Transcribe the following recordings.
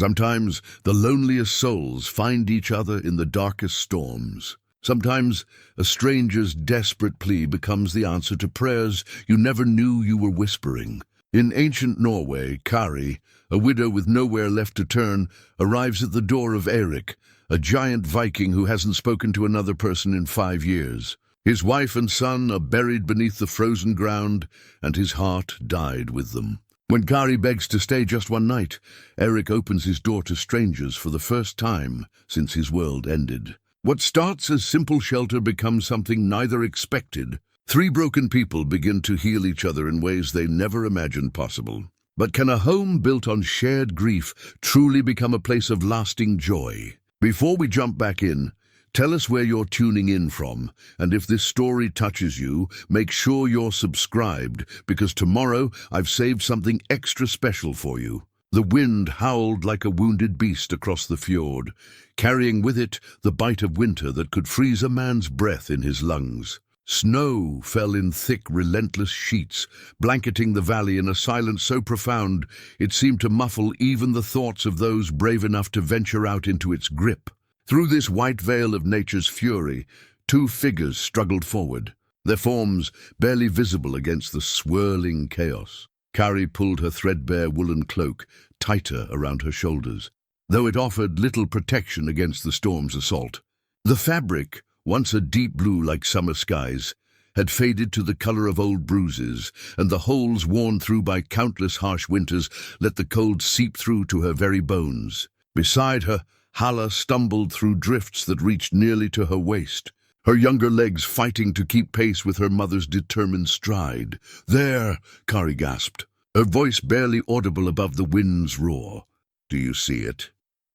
Sometimes the loneliest souls find each other in the darkest storms. Sometimes a stranger's desperate plea becomes the answer to prayers you never knew you were whispering. In ancient Norway, Kari, a widow with nowhere left to turn, arrives at the door of Eirik, a giant Viking who hasn't spoken to another person in 5 years. His wife and son are buried beneath the frozen ground, and his heart died with them. When Kari begs to stay just one night, Eirik opens his door to strangers for the first time since his world ended. What starts as simple shelter becomes something neither expected. 3 broken people begin to heal each other in ways they never imagined possible. But can a home built on shared grief truly become a place of lasting joy? Before we jump back in, tell us where you're tuning in from, and if this story touches you, make sure you're subscribed, because tomorrow I've saved something extra special for you. The wind howled like a wounded beast across the fjord, carrying with it the bite of winter that could freeze a man's breath in his lungs. Snow fell in thick, relentless sheets, blanketing the valley in a silence so profound it seemed to muffle even the thoughts of those brave enough to venture out into its grip. Through this white veil of nature's fury, 2 figures struggled forward, their forms barely visible against the swirling chaos. Kari pulled her threadbare woolen cloak tighter around her shoulders, though it offered little protection against the storm's assault. The fabric, once a deep blue like summer skies, had faded to the color of old bruises, and the holes worn through by countless harsh winters let the cold seep through to her very bones. Beside her, Hala stumbled through drifts that reached nearly to her waist, her younger legs fighting to keep pace with her mother's determined stride. "There," Kari gasped, her voice barely audible above the wind's roar. "Do you see it?"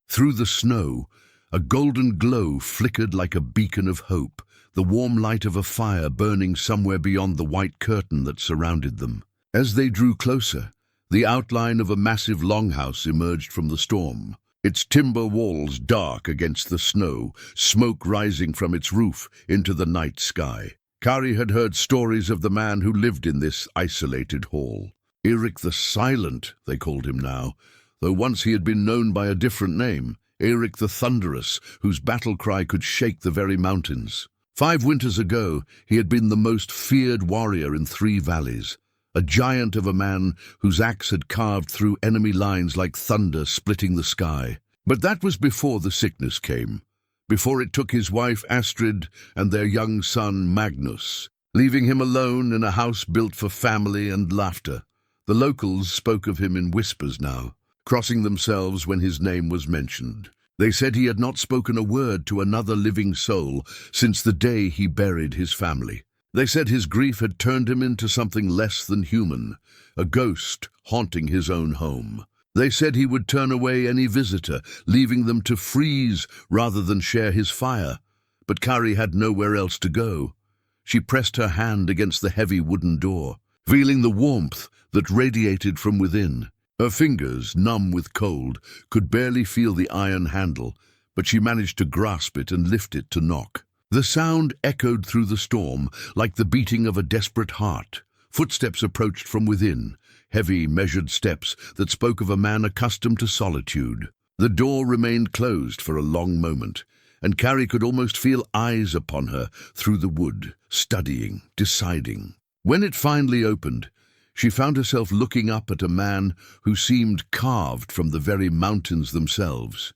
Through the snow, a golden glow flickered like a beacon of hope, the warm light of a fire burning somewhere beyond the white curtain that surrounded them. As they drew closer, the outline of a massive longhouse emerged from the storm, its timber walls dark against the snow, smoke rising from its roof into the night sky. Kari had heard stories of the man who lived in this isolated hall. Eirik the Silent, they called him now, though once he had been known by a different name, Eirik the Thunderous, whose battle cry could shake the very mountains. 5 winters ago, he had been the most feared warrior in 3 valleys, a giant of a man whose axe had carved through enemy lines like thunder splitting the sky. But that was before the sickness came, before it took his wife Astrid and their young son Magnus, leaving him alone in a house built for family and laughter. The locals spoke of him in whispers now, crossing themselves when his name was mentioned. They said he had not spoken a word to another living soul since the day he buried his family. They said his grief had turned him into something less than human, a ghost haunting his own home. They said he would turn away any visitor, leaving them to freeze rather than share his fire. But Kari had nowhere else to go. She pressed her hand against the heavy wooden door, feeling the warmth that radiated from within. Her fingers, numb with cold, could barely feel the iron handle, but she managed to grasp it and lift it to knock. The sound echoed through the storm like the beating of a desperate heart. Footsteps approached from within, heavy, measured steps that spoke of a man accustomed to solitude. The door remained closed for a long moment, and Kari could almost feel eyes upon her through the wood, studying, deciding. When it finally opened, she found herself looking up at a man who seemed carved from the very mountains themselves.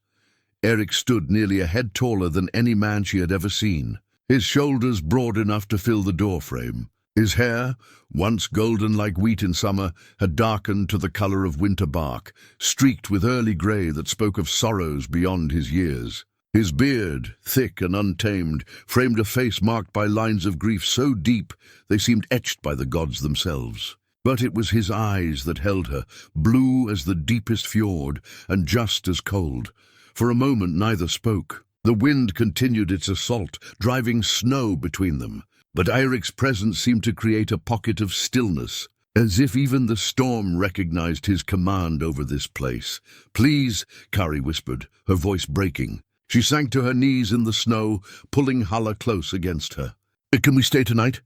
Eirik stood nearly a head taller than any man she had ever seen, his shoulders broad enough to fill the doorframe. His hair, once golden like wheat in summer, had darkened to the color of winter bark, streaked with early gray that spoke of sorrows beyond his years. His beard, thick and untamed, framed a face marked by lines of grief so deep they seemed etched by the gods themselves. But it was his eyes that held her, blue as the deepest fjord and just as cold. For a moment neither spoke. The wind continued its assault, driving snow between them. But Eirik's presence seemed to create a pocket of stillness, as if even the storm recognized his command over this place. "Please," Kari whispered, her voice breaking. She sank to her knees in the snow, pulling Hala close against her. "Can we stay tonight?"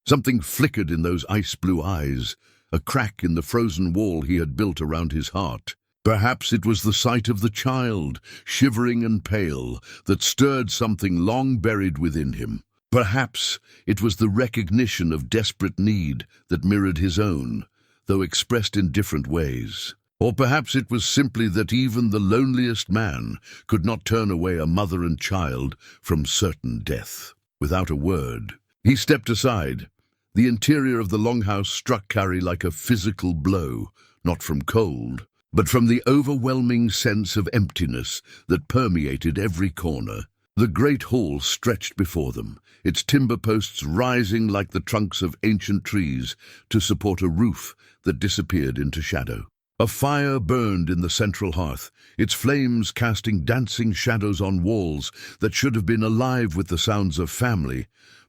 Something flickered in those ice-blue eyes, a crack in the frozen wall he had built around his heart. Perhaps it was the sight of the child, shivering and pale, that stirred something long buried within him. Perhaps it was the recognition of desperate need that mirrored his own, though expressed in different ways. Or perhaps it was simply that even the loneliest man could not turn away a mother and child from certain death. Without a word, he stepped aside. The interior of the longhouse struck Kari like a physical blow, not from cold, but from the overwhelming sense of emptiness that permeated every corner. The great hall stretched before them, its timber posts rising like the trunks of ancient trees to support a roof that disappeared into shadow. A fire burned in the central hearth, its flames casting dancing shadows on walls that should have been alive with the sounds of family,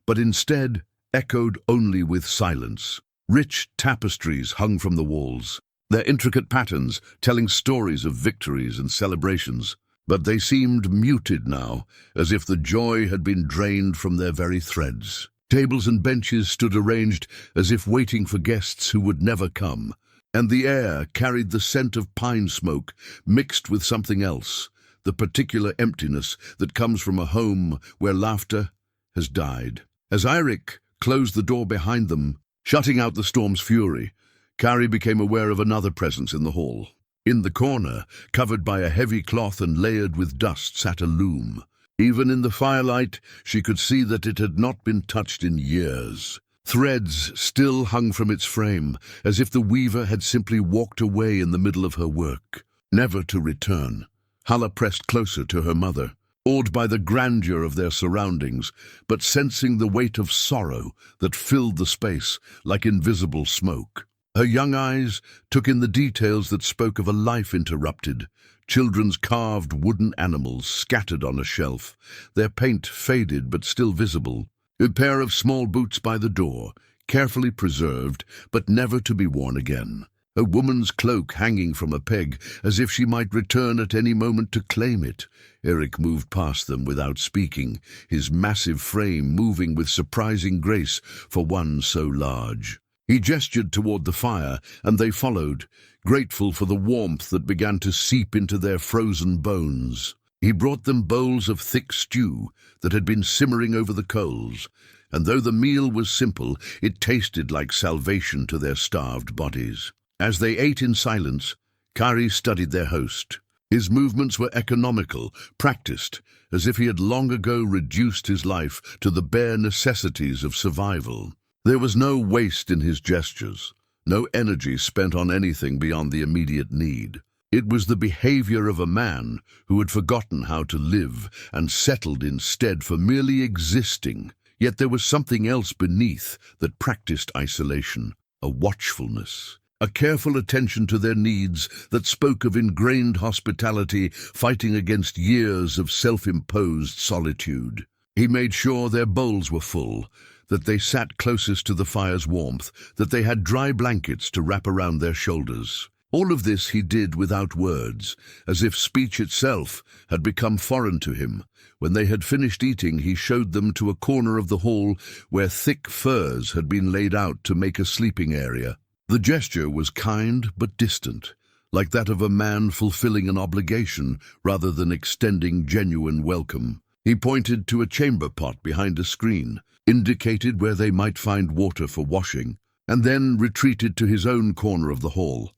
but instead echoed only with silence. Rich tapestries hung from the walls, their intricate patterns telling stories of victories and celebrations, but they seemed muted now, as if the joy had been drained from their very threads. Tables and benches stood arranged as if waiting for guests who would never come, and the air carried the scent of pine smoke mixed with something else, the particular emptiness that comes from a home where laughter has died. As Eirik closed the door behind them, shutting out the storm's fury, Kari became aware of another presence in the hall. In the corner, covered by a heavy cloth and layered with dust, sat a loom. Even in the firelight, she could see that it had not been touched in years. Threads still hung from its frame, as if the weaver had simply walked away in the middle of her work, never to return. Hala pressed closer to her mother, awed by the grandeur of their surroundings, but sensing the weight of sorrow that filled the space like invisible smoke. Her young eyes took in the details that spoke of a life interrupted, children's carved wooden animals scattered on a shelf, their paint faded but still visible, a pair of small boots by the door, carefully preserved but never to be worn again, a woman's cloak hanging from a peg as if she might return at any moment to claim it. Eirik moved past them without speaking, his massive frame moving with surprising grace for one so large. He gestured toward the fire, and they followed, grateful for the warmth that began to seep into their frozen bones. He brought them bowls of thick stew that had been simmering over the coals, and though the meal was simple, it tasted like salvation to their starved bodies. As they ate in silence, Kari studied their host. His movements were economical, practiced, as if he had long ago reduced his life to the bare necessities of survival. There was no waste in his gestures, no energy spent on anything beyond the immediate need. It was the behavior of a man who had forgotten how to live and settled instead for merely existing. Yet there was something else beneath that practiced isolation, a watchfulness, a careful attention to their needs that spoke of ingrained hospitality fighting against years of self-imposed solitude. He made sure their bowls were full, that they sat closest to the fire's warmth, that they had dry blankets to wrap around their shoulders. All of this he did without words, as if speech itself had become foreign to him. When they had finished eating, he showed them to a corner of the hall where thick furs had been laid out to make a sleeping area. The gesture was kind but distant, like that of a man fulfilling an obligation rather than extending genuine welcome. He pointed to a chamber pot behind a screen, indicated where they might find water for washing, and then retreated to his own corner of the hall.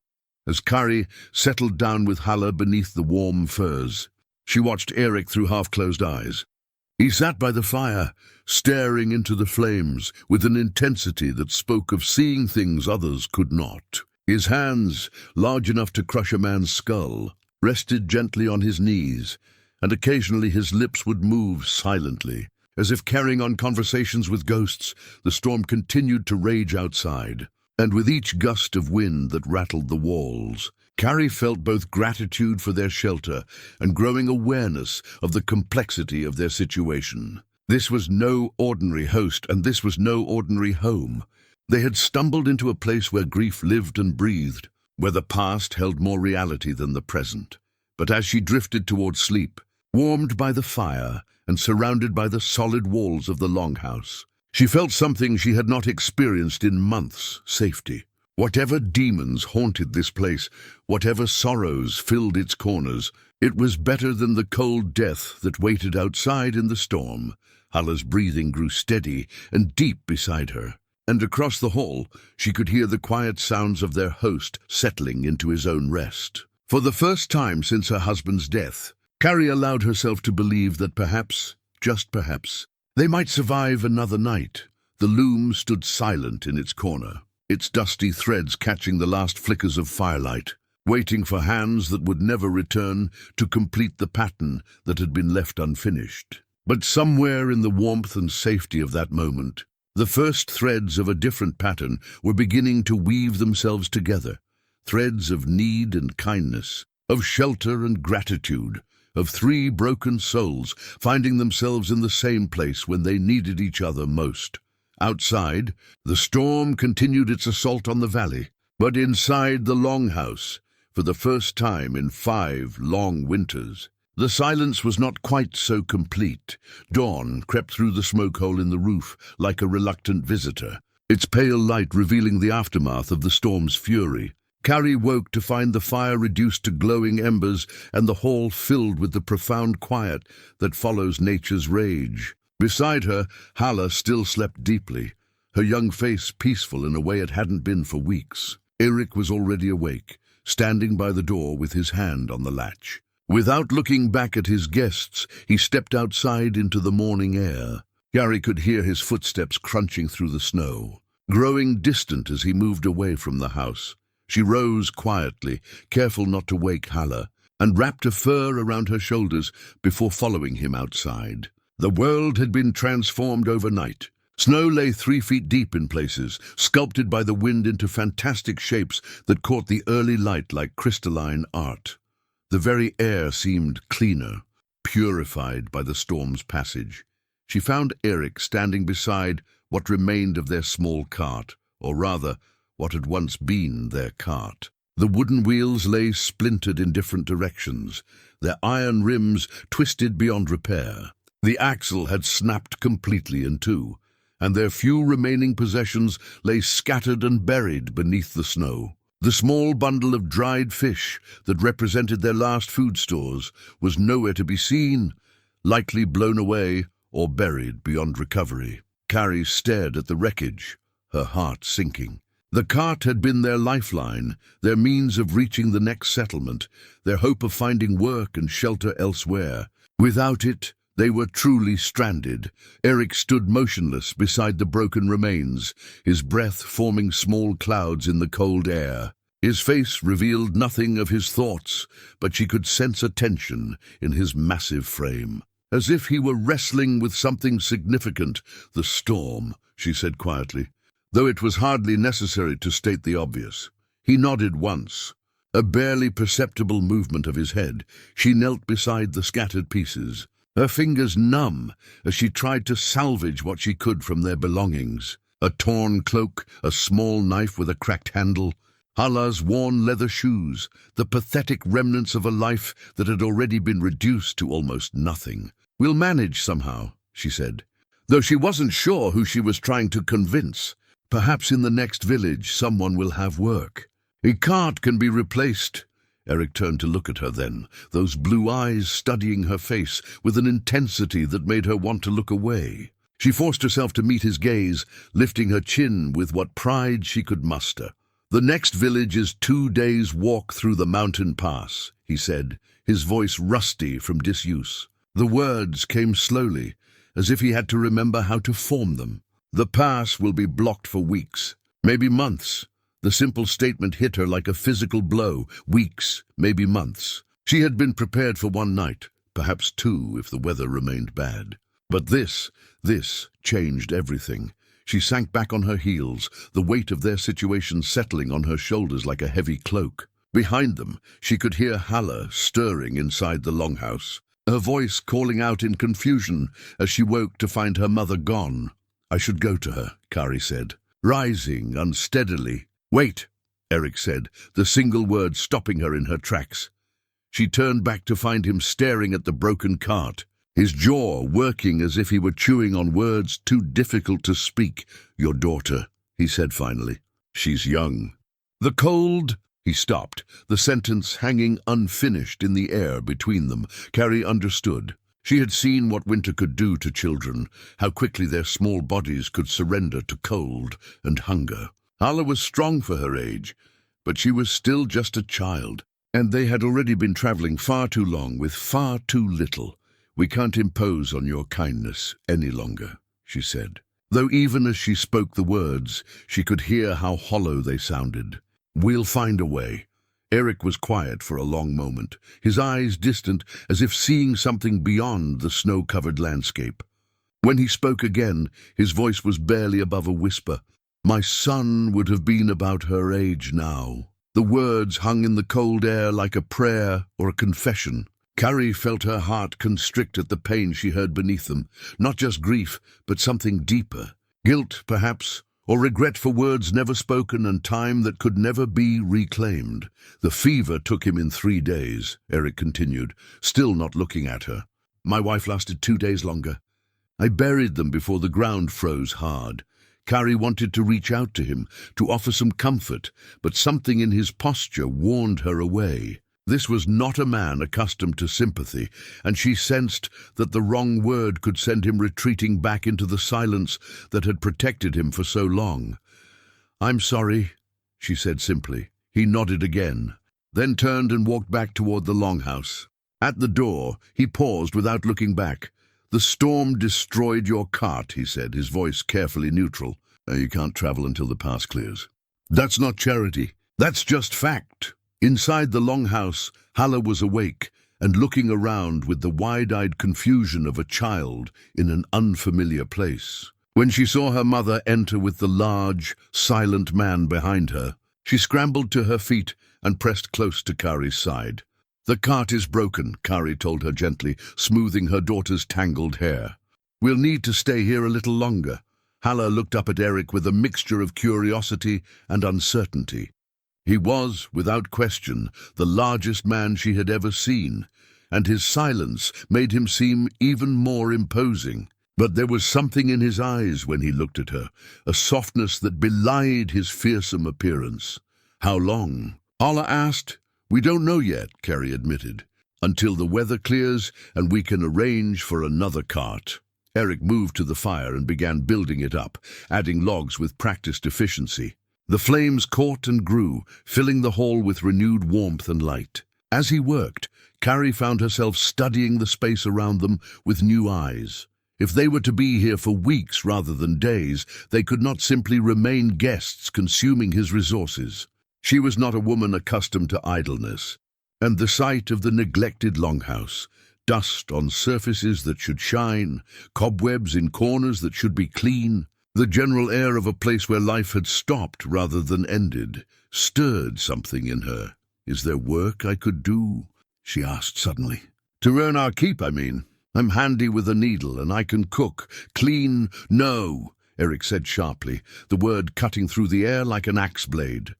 As Kari settled down with Hala beneath the warm furs, she watched Eirik through half-closed eyes. He sat by the fire, staring into the flames with an intensity that spoke of seeing things others could not. His hands, large enough to crush a man's skull, rested gently on his knees, and occasionally his lips would move silently. As if carrying on conversations with ghosts, the storm continued to rage outside, and with each gust of wind that rattled the walls, Kari felt both gratitude for their shelter and growing awareness of the complexity of their situation. This was no ordinary host, and this was no ordinary home. They had stumbled into a place where grief lived and breathed, where the past held more reality than the present. But as she drifted towards sleep, warmed by the fire and surrounded by the solid walls of the longhouse, she felt something she had not experienced in months: safety. Whatever demons haunted this place, whatever sorrows filled its corners, it was better than the cold death that waited outside in the storm. Halla's breathing grew steady and deep beside her, and across the hall she could hear the quiet sounds of their host settling into his own rest. For the first time since her husband's death, Kari allowed herself to believe that perhaps, just perhaps, they might survive another night. The loom stood silent in its corner, its dusty threads catching the last flickers of firelight, waiting for hands that would never return to complete the pattern that had been left unfinished. But somewhere in the warmth and safety of that moment, the first threads of a different pattern were beginning to weave themselves together, threads of need and kindness, of shelter and gratitude, of three broken souls finding themselves in the same place when they needed each other most. Outside, the storm continued its assault on the valley, but inside the longhouse, for the first time in 5 long winters, the silence was not quite so complete. Dawn crept through the smoke hole in the roof like a reluctant visitor, its pale light revealing the aftermath of the storm's fury. Kari woke to find the fire reduced to glowing embers and the hall filled with the profound quiet that follows nature's rage. Beside her, Halla still slept deeply, her young face peaceful in a way it hadn't been for weeks. Eirik was already awake, standing by the door with his hand on the latch. Without looking back at his guests, he stepped outside into the morning air. Kari could hear his footsteps crunching through the snow, growing distant as he moved away from the house. She rose quietly, careful not to wake Halla, and wrapped a fur around her shoulders before following him outside. The world had been transformed overnight. Snow lay 3 feet deep in places, sculpted by the wind into fantastic shapes that caught the early light like crystalline art. The very air seemed cleaner, purified by the storm's passage. She found Eirik standing beside what remained of their small cart, or rather, what had once been their cart. The wooden wheels lay splintered in different directions, their iron rims twisted beyond repair. The axle had snapped completely in two, and their few remaining possessions lay scattered and buried beneath the snow. The small bundle of dried fish that represented their last food stores was nowhere to be seen, likely blown away or buried beyond recovery. Kari stared at the wreckage, her heart sinking. The cart had been their lifeline, their means of reaching the next settlement, their hope of finding work and shelter elsewhere. Without it, they were truly stranded. Eirik stood motionless beside the broken remains, his breath forming small clouds in the cold air. His face revealed nothing of his thoughts, but she could sense a tension in his massive frame. As if he were wrestling with something significant. "The storm," she said quietly, though it was hardly necessary to state the obvious. He nodded once. A barely perceptible movement of his head. She knelt beside the scattered pieces, her fingers numb as she tried to salvage what she could from their belongings. A torn cloak, a small knife with a cracked handle, Halla's worn leather shoes, the pathetic remnants of a life that had already been reduced to almost nothing. "We'll manage somehow," she said, though she wasn't sure who she was trying to convince. "Perhaps in the next village someone will have work. A cart can be replaced." Eirik turned to look at her then, those blue eyes studying her face with an intensity that made her want to look away. She forced herself to meet his gaze, lifting her chin with what pride she could muster. "The next village is 2 days' walk through the mountain pass," he said, his voice rusty from disuse. The words came slowly, as if he had to remember how to form them. "The pass will be blocked for weeks, maybe months." The simple statement hit her like a physical blow. Weeks, maybe months. She had been prepared for 1 night, perhaps 2 if the weather remained bad. But this changed everything. She sank back on her heels, the weight of their situation settling on her shoulders like a heavy cloak. Behind them, she could hear Halla stirring inside the longhouse, her voice calling out in confusion as she woke to find her mother gone. "I should go to her," Kari said, rising unsteadily. "Wait," Eirik said, the single word stopping her in her tracks. She turned back to find him staring at the broken cart, his jaw working as if he were chewing on words too difficult to speak. "Your daughter," he said finally. "She's young." The cold... He stopped, the sentence hanging unfinished in the air between them. Kari understood. She had seen what winter could do to children, how quickly their small bodies could surrender to cold and hunger. Hala was strong for her age, but she was still just a child, and they had already been traveling far too long with far too little. "We can't impose on your kindness any longer," she said. Though even as she spoke the words, she could hear how hollow they sounded. "We'll find a way." Eirik was quiet for a long moment, his eyes distant as if seeing something beyond the snow-covered landscape. When he spoke again, his voice was barely above a whisper. "My son would have been about her age now." The words hung in the cold air like a prayer or a confession. Kari felt her heart constrict at the pain she heard beneath them, not just grief, but something deeper. Guilt, perhaps, or regret for words never spoken and time that could never be reclaimed. "The fever took him in 3 days, Eirik continued, still not looking at her. "My wife lasted 2 days longer. I buried them before the ground froze hard." Kari wanted to reach out to him, to offer some comfort, but something in his posture warned her away. This was not a man accustomed to sympathy, and she sensed that the wrong word could send him retreating back into the silence that had protected him for so long. "I'm sorry," she said simply. He nodded again, then turned and walked back toward the longhouse. At the door, he paused without looking back. "The storm destroyed your cart," he said, his voice carefully neutral. "You can't travel until the pass clears." "That's not charity. That's just fact." Inside the longhouse, Hala was awake and looking around with the wide-eyed confusion of a child in an unfamiliar place. When she saw her mother enter with the large, silent man behind her, she scrambled to her feet and pressed close to Kari's side. "The cart is broken," Kari told her gently, smoothing her daughter's tangled hair. "We'll need to stay here a little longer." Hala looked up at Eirik with a mixture of curiosity and uncertainty. He was, without question, the largest man she had ever seen, and his silence made him seem even more imposing. But there was something in his eyes when he looked at her, a softness that belied his fearsome appearance. "How long?" Hala asked. "We don't know yet," Kari admitted, "until the weather clears and we can arrange for another cart." Eirik moved to the fire and began building it up, adding logs with practiced efficiency. The flames caught and grew, filling the hall with renewed warmth and light. As he worked, Kari found herself studying the space around them with new eyes. If they were to be here for weeks rather than days, they could not simply remain guests consuming his resources. She was not a woman accustomed to idleness, and the sight of the neglected longhouse, dust on surfaces that should shine, cobwebs in corners that should be clean, the general air of a place where life had stopped rather than ended, stirred something in her. "Is there work I could do?" she asked suddenly. "To earn our keep, I mean. I'm handy with a needle and I can cook, clean—" "No," Eirik said sharply, the word cutting through the air like an axe blade.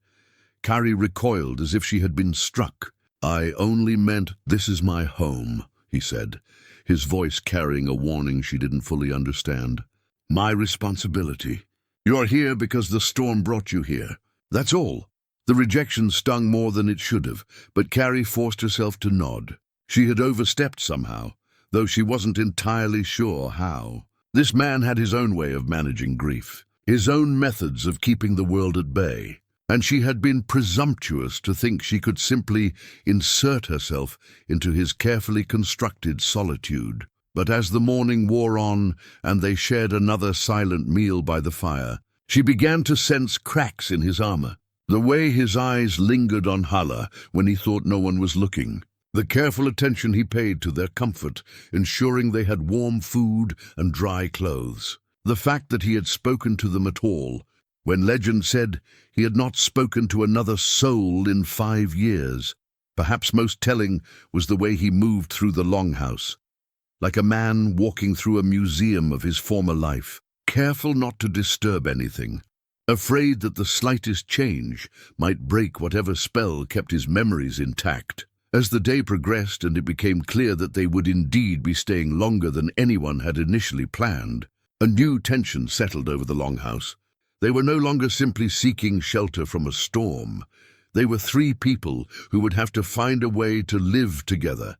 Kari recoiled as if she had been struck. "I only meant this is my home," he said, his voice carrying a warning she didn't fully understand. "My responsibility. You're here because the storm brought you here. That's all." The rejection stung more than it should have, but Kari forced herself to nod. She had overstepped somehow, though she wasn't entirely sure how. This man had his own way of managing grief, his own methods of keeping the world at bay, and she had been presumptuous to think she could simply insert herself into his carefully constructed solitude. But as the morning wore on and they shared another silent meal by the fire, she began to sense cracks in his armor. The way his eyes lingered on Hala when he thought no one was looking. The careful attention he paid to their comfort, ensuring they had warm food and dry clothes. The fact that he had spoken to them at all, when legend said he had not spoken to another soul in 5 years. Perhaps most telling was the way he moved through the longhouse, like a man walking through a museum of his former life, careful not to disturb anything, afraid that the slightest change might break whatever spell kept his memories intact. As the day progressed and it became clear that they would indeed be staying longer than anyone had initially planned, a new tension settled over the longhouse. They were no longer simply seeking shelter from a storm. They were three people who would have to find a way to live together,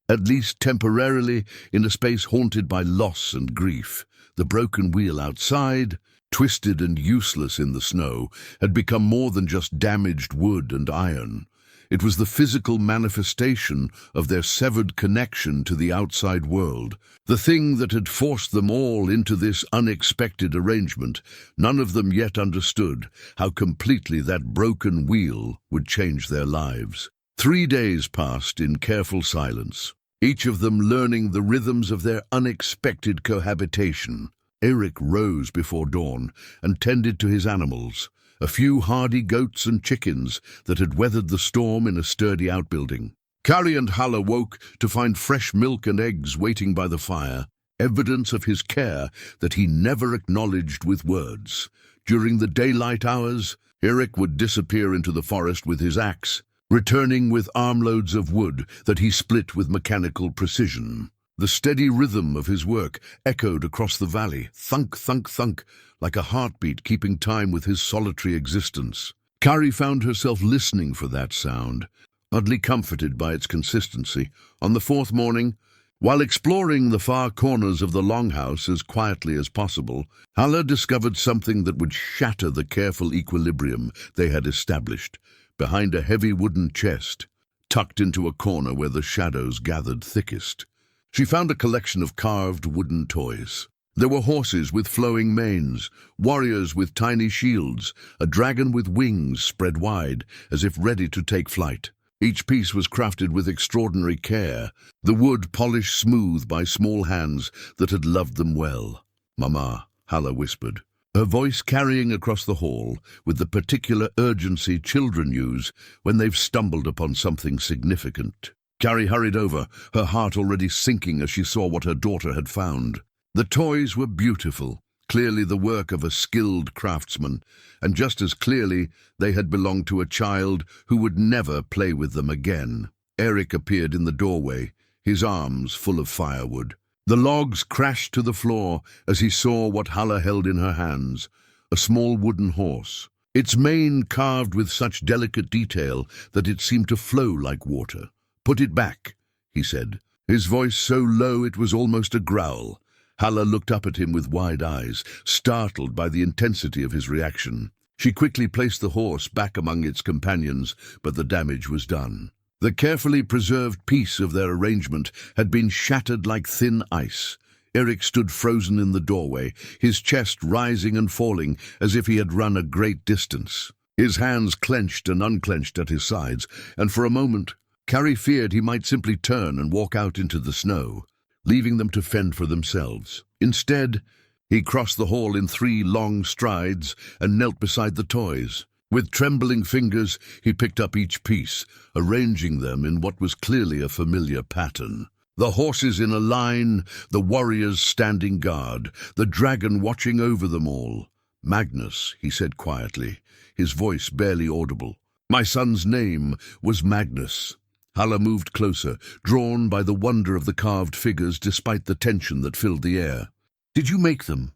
at least temporarily, in a space haunted by loss and grief. The broken wheel outside, twisted and useless in the snow, had become more than just damaged wood and iron. It was the physical manifestation of their severed connection to the outside world, the thing that had forced them all into this unexpected arrangement. None of them yet understood how completely that broken wheel would change their lives. 3 days passed in careful silence, each of them learning the rhythms of their unexpected cohabitation. Eirik rose before dawn and tended to his animals, a few hardy goats and chickens that had weathered the storm in a sturdy outbuilding. Kari and Halla woke to find fresh milk and eggs waiting by the fire, evidence of his care that he never acknowledged with words. During the daylight hours, Eirik would disappear into the forest with his axe, returning with armloads of wood that he split with mechanical precision. The steady rhythm of his work echoed across the valley, thunk, thunk, thunk, like a heartbeat keeping time with his solitary existence. Kari found herself listening for that sound, oddly comforted by its consistency. On the fourth morning, while exploring the far corners of the longhouse as quietly as possible, Halla discovered something that would shatter the careful equilibrium they had established. Behind a heavy wooden chest, tucked into a corner where the shadows gathered thickest, she found a collection of carved wooden toys. There were horses with flowing manes, warriors with tiny shields, a dragon with wings spread wide as if ready to take flight. Each piece was crafted with extraordinary care, the wood polished smooth by small hands that had loved them well. "Mama," Halla whispered, her voice carrying across the hall with the particular urgency children use when they've stumbled upon something significant. Kari hurried over, her heart already sinking as she saw what her daughter had found. The toys were beautiful, clearly the work of a skilled craftsman, and just as clearly they had belonged to a child who would never play with them again. Eirik appeared in the doorway, his arms full of firewood. The logs crashed to the floor as he saw what Halla held in her hands, a small wooden horse, its mane carved with such delicate detail that it seemed to flow like water. "Put it back," he said, his voice so low it was almost a growl. Halla looked up at him with wide eyes, startled by the intensity of his reaction. She quickly placed the horse back among its companions, but the damage was done. The carefully preserved piece of their arrangement had been shattered like thin ice. Eirik stood frozen in the doorway, his chest rising and falling as if he had run a great distance. His hands clenched and unclenched at his sides, and for a moment Kari feared he might simply turn and walk out into the snow, leaving them to fend for themselves. Instead, he crossed the hall in 3 long strides and knelt beside the toys. With trembling fingers, he picked up each piece, arranging them in what was clearly a familiar pattern. The horses in a line, the warriors standing guard, the dragon watching over them all. "Magnus," he said quietly, his voice barely audible. "My son's name was Magnus." Halla moved closer, drawn by the wonder of the carved figures despite the tension that filled the air. "Did you make them?"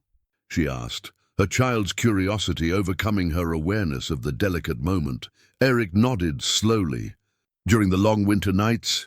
she asked, her child's curiosity overcoming her awareness of the delicate moment. Eirik nodded slowly. "During the long winter nights,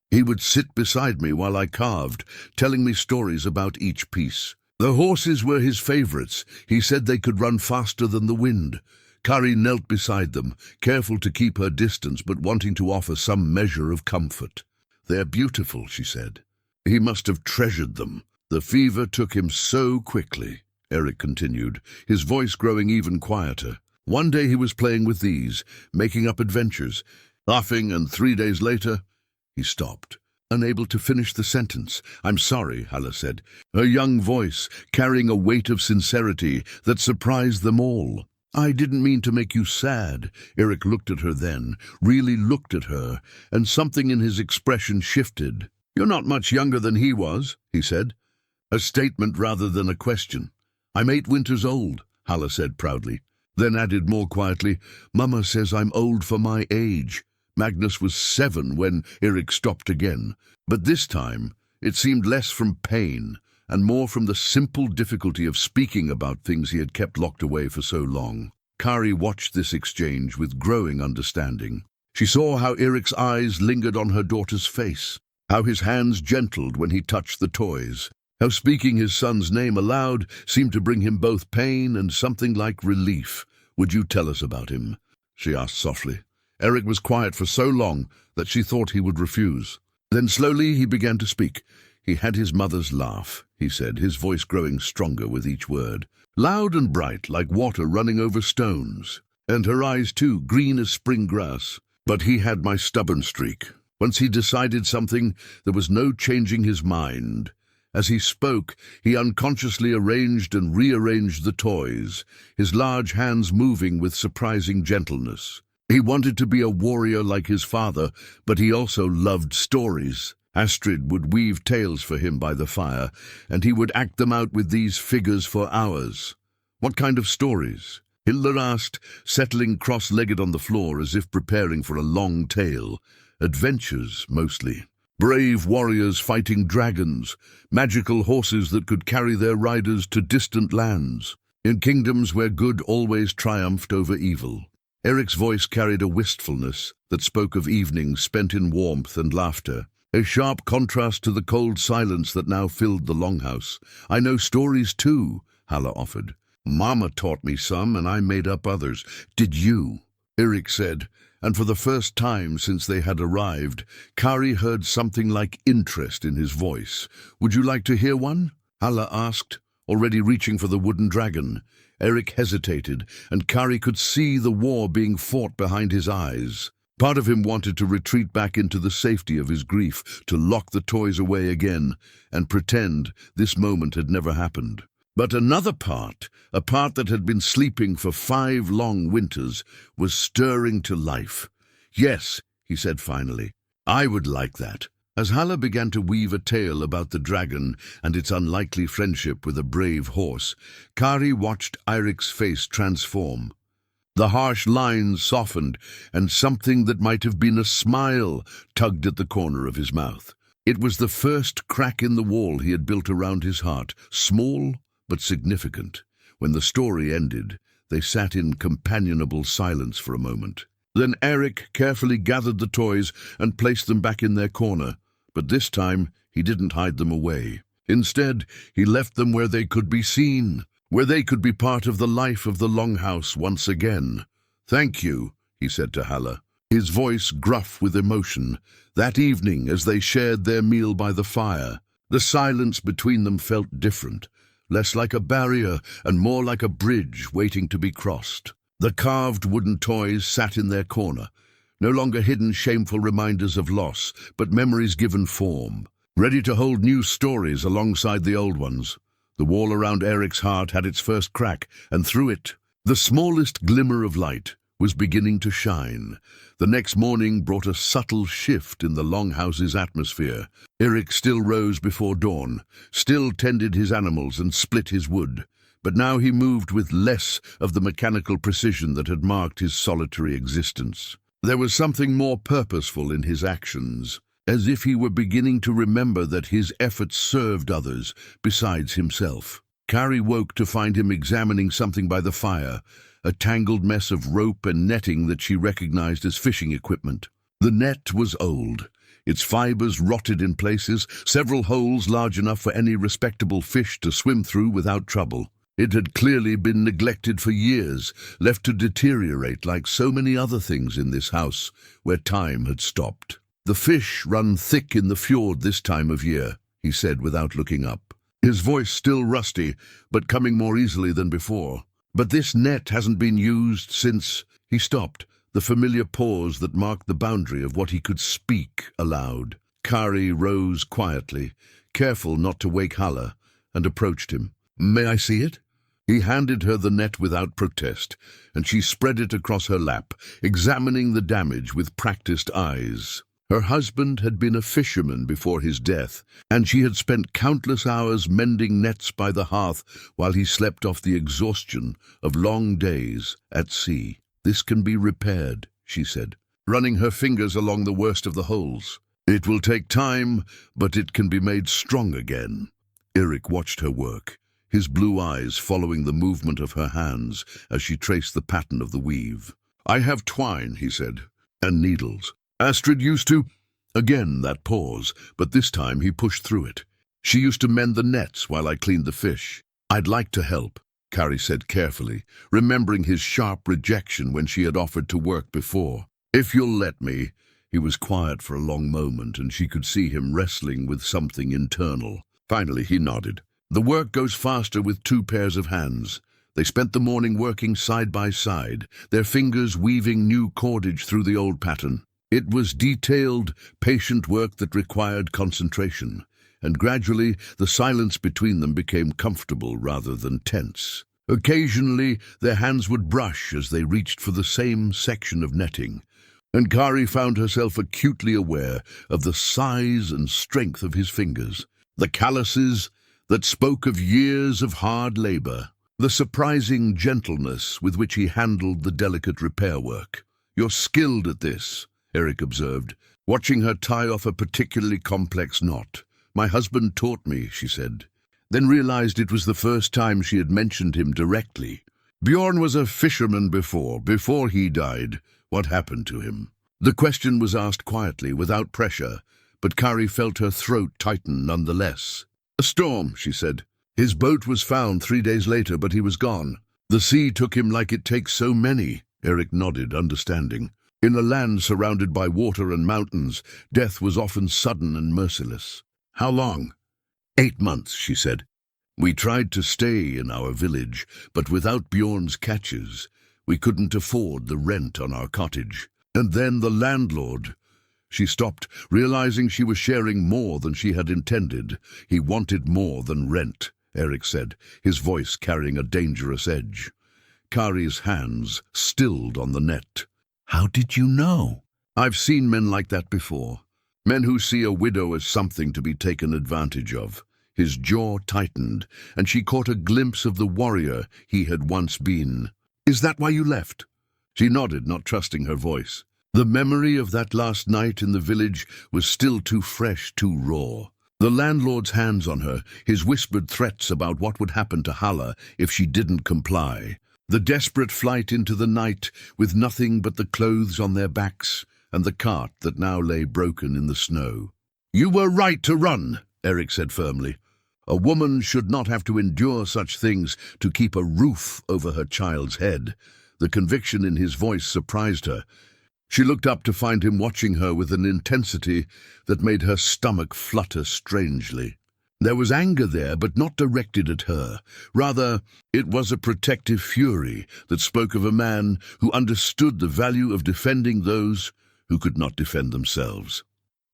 he would sit beside me while I carved, telling me stories about each piece. The horses were his favorites. He said they could run faster than the wind." Kari knelt beside them, careful to keep her distance but wanting to offer some measure of comfort. "They're beautiful," she said. "He must have treasured them. The fever took him so quickly," Eirik continued, his voice growing even quieter. "One day he was playing with these, making up adventures, laughing, and 3 days later—" He stopped, unable to finish the sentence. "I'm sorry," Halla said, her young voice carrying a weight of sincerity that surprised them all. "I didn't mean to make you sad." Eirik looked at her then, really looked at her, and something in his expression shifted. "You're not much younger than he was," he said, a statement rather than a question. "I'm 8 winters old," Halla said proudly, then added more quietly, "Mama says I'm old for my age." Magnus was 7 when Eirik stopped again, but this time it seemed less from pain and more from the simple difficulty of speaking about things he had kept locked away for so long. Kari watched this exchange with growing understanding. She saw how Eirik's eyes lingered on her daughter's face, how his hands gentled when he touched the toys, how speaking his son's name aloud seemed to bring him both pain and something like relief. "Would you tell us about him?" she asked softly. Eirik was quiet for so long that she thought he would refuse. Then slowly he began to speak. "He had his mother's laugh," he said, his voice growing stronger with each word. "Loud and bright, like water running over stones. And her eyes, too, green as spring grass. But he had my stubborn streak. Once he decided something, there was no changing his mind. As he spoke, he unconsciously arranged and rearranged the toys, his large hands moving with surprising gentleness. He wanted to be a warrior like his father, but he also loved stories. Astrid would weave tales for him by the fire, and he would act them out with these figures for hours." "What kind of stories?" Hilda asked, settling cross-legged on the floor as if preparing for a long tale. "Adventures, mostly. Brave warriors fighting dragons, magical horses that could carry their riders to distant lands, in kingdoms where good always triumphed over evil." Eirik's voice carried a wistfulness that spoke of evenings spent in warmth and laughter, a sharp contrast to the cold silence that now filled the longhouse. "I know stories too," Halla offered. "Mama taught me some, and I made up others." "Did you?" Eirik said, and for the first time since they had arrived, Kari heard something like interest in his voice. "Would you like to hear one?" Halla asked, already reaching for the wooden dragon. Eirik hesitated, and Kari could see the war being fought behind his eyes. Part of him wanted to retreat back into the safety of his grief, to lock the toys away again, and pretend this moment had never happened. But another part, a part that had been sleeping for 5 long winters, was stirring to life. "Yes," he said finally, "I would like that." As Halla began to weave a tale about the dragon and its unlikely friendship with a brave horse, Kari watched Eirik's face transform. The harsh lines softened, and something that might have been a smile tugged at the corner of his mouth. It was the first crack in the wall he had built around his heart, small but significant. When the story ended, they sat in companionable silence for a moment. Then Eirik carefully gathered the toys and placed them back in their corner, but this time he didn't hide them away. Instead, he left them where they could be seen, where they could be part of the life of the Longhouse once again. "Thank you," he said to Halla, his voice gruff with emotion. That evening, as they shared their meal by the fire, the silence between them felt different, less like a barrier and more like a bridge waiting to be crossed. The carved wooden toys sat in their corner, no longer hidden shameful reminders of loss, but memories given form, ready to hold new stories alongside the old ones. The wall around Eirik's heart had its first crack, and through it, the smallest glimmer of light was beginning to shine. The next morning brought a subtle shift in the Longhouse's atmosphere. Eirik still rose before dawn, still tended his animals and split his wood, but now he moved with less of the mechanical precision that had marked his solitary existence. There was something more purposeful in his actions, as if he were beginning to remember that his efforts served others besides himself. Kari woke to find him examining something by the fire, a tangled mess of rope and netting that she recognized as fishing equipment. The net was old, its fibers rotted in places, several holes large enough for any respectable fish to swim through without trouble. It had clearly been neglected for years, left to deteriorate like so many other things in this house, where time had stopped. "The fish run thick in the fjord this time of year," he said without looking up, his voice still rusty, but coming more easily than before. "But this net hasn't been used since—" He stopped, the familiar pause that marked the boundary of what he could speak aloud. Kari rose quietly, careful not to wake Halla, and approached him. "May I see it?" He handed her the net without protest, and she spread it across her lap, examining the damage with practiced eyes. Her husband had been a fisherman before his death, and she had spent countless hours mending nets by the hearth while he slept off the exhaustion of long days at sea. "This can be repaired," she said, running her fingers along the worst of the holes. "It will take time, but it can be made strong again." Eirik watched her work, his blue eyes following the movement of her hands as she traced the pattern of the weave. "I have twine," he said, "and needles. Astrid used to—" Again that pause, but this time he pushed through it. "She used to mend the nets while I cleaned the fish. I'd like to help," Kari said carefully, remembering his sharp rejection when she had offered to work before. "If you'll let me." He was quiet for a long moment, and she could see him wrestling with something internal. Finally he nodded. "The work goes faster with 2 pairs of hands." They spent the morning working side by side, their fingers weaving new cordage through the old pattern. It was detailed, patient work that required concentration, and gradually the silence between them became comfortable rather than tense. Occasionally their hands would brush as they reached for the same section of netting, and Kari found herself acutely aware of the size and strength of his fingers, the calluses that spoke of years of hard labor, the surprising gentleness with which he handled the delicate repair work. "You're skilled at this," Eirik observed, watching her tie off a particularly complex knot. "My husband taught me," she said, then realized it was the first time she had mentioned him directly. "Bjorn was a fisherman before he died. What happened to him?" The question was asked quietly, without pressure, but Kari felt her throat tighten nonetheless. "A storm," she said. "His boat was found 3 days later, but he was gone. The sea took him like it takes so many." Eirik nodded, understanding. In a land surrounded by water and mountains, death was often sudden and merciless. "How long?" 8 months, she said. "We tried to stay in our village, but without Bjorn's catches, we couldn't afford the rent on our cottage. And then the landlord—" She stopped, realizing she was sharing more than she had intended. "He wanted more than rent," Eirik said, his voice carrying a dangerous edge. Kari's hands stilled on the net. "How did you know?" "I've seen men like that before. Men who see a widow as something to be taken advantage of." His jaw tightened, and she caught a glimpse of the warrior he had once been. "Is that why you left?" She nodded, not trusting her voice. The memory of that last night in the village was still too fresh, too raw. The landlord's hands on her, his whispered threats about what would happen to Halla if she didn't comply. The desperate flight into the night with nothing but the clothes on their backs and the cart that now lay broken in the snow. "You were right to run," Eirik said firmly. "A woman should not have to endure such things to keep a roof over her child's head." The conviction in his voice surprised her. She looked up to find him watching her with an intensity that made her stomach flutter strangely. There was anger there, but not directed at her. Rather, it was a protective fury that spoke of a man who understood the value of defending those who could not defend themselves.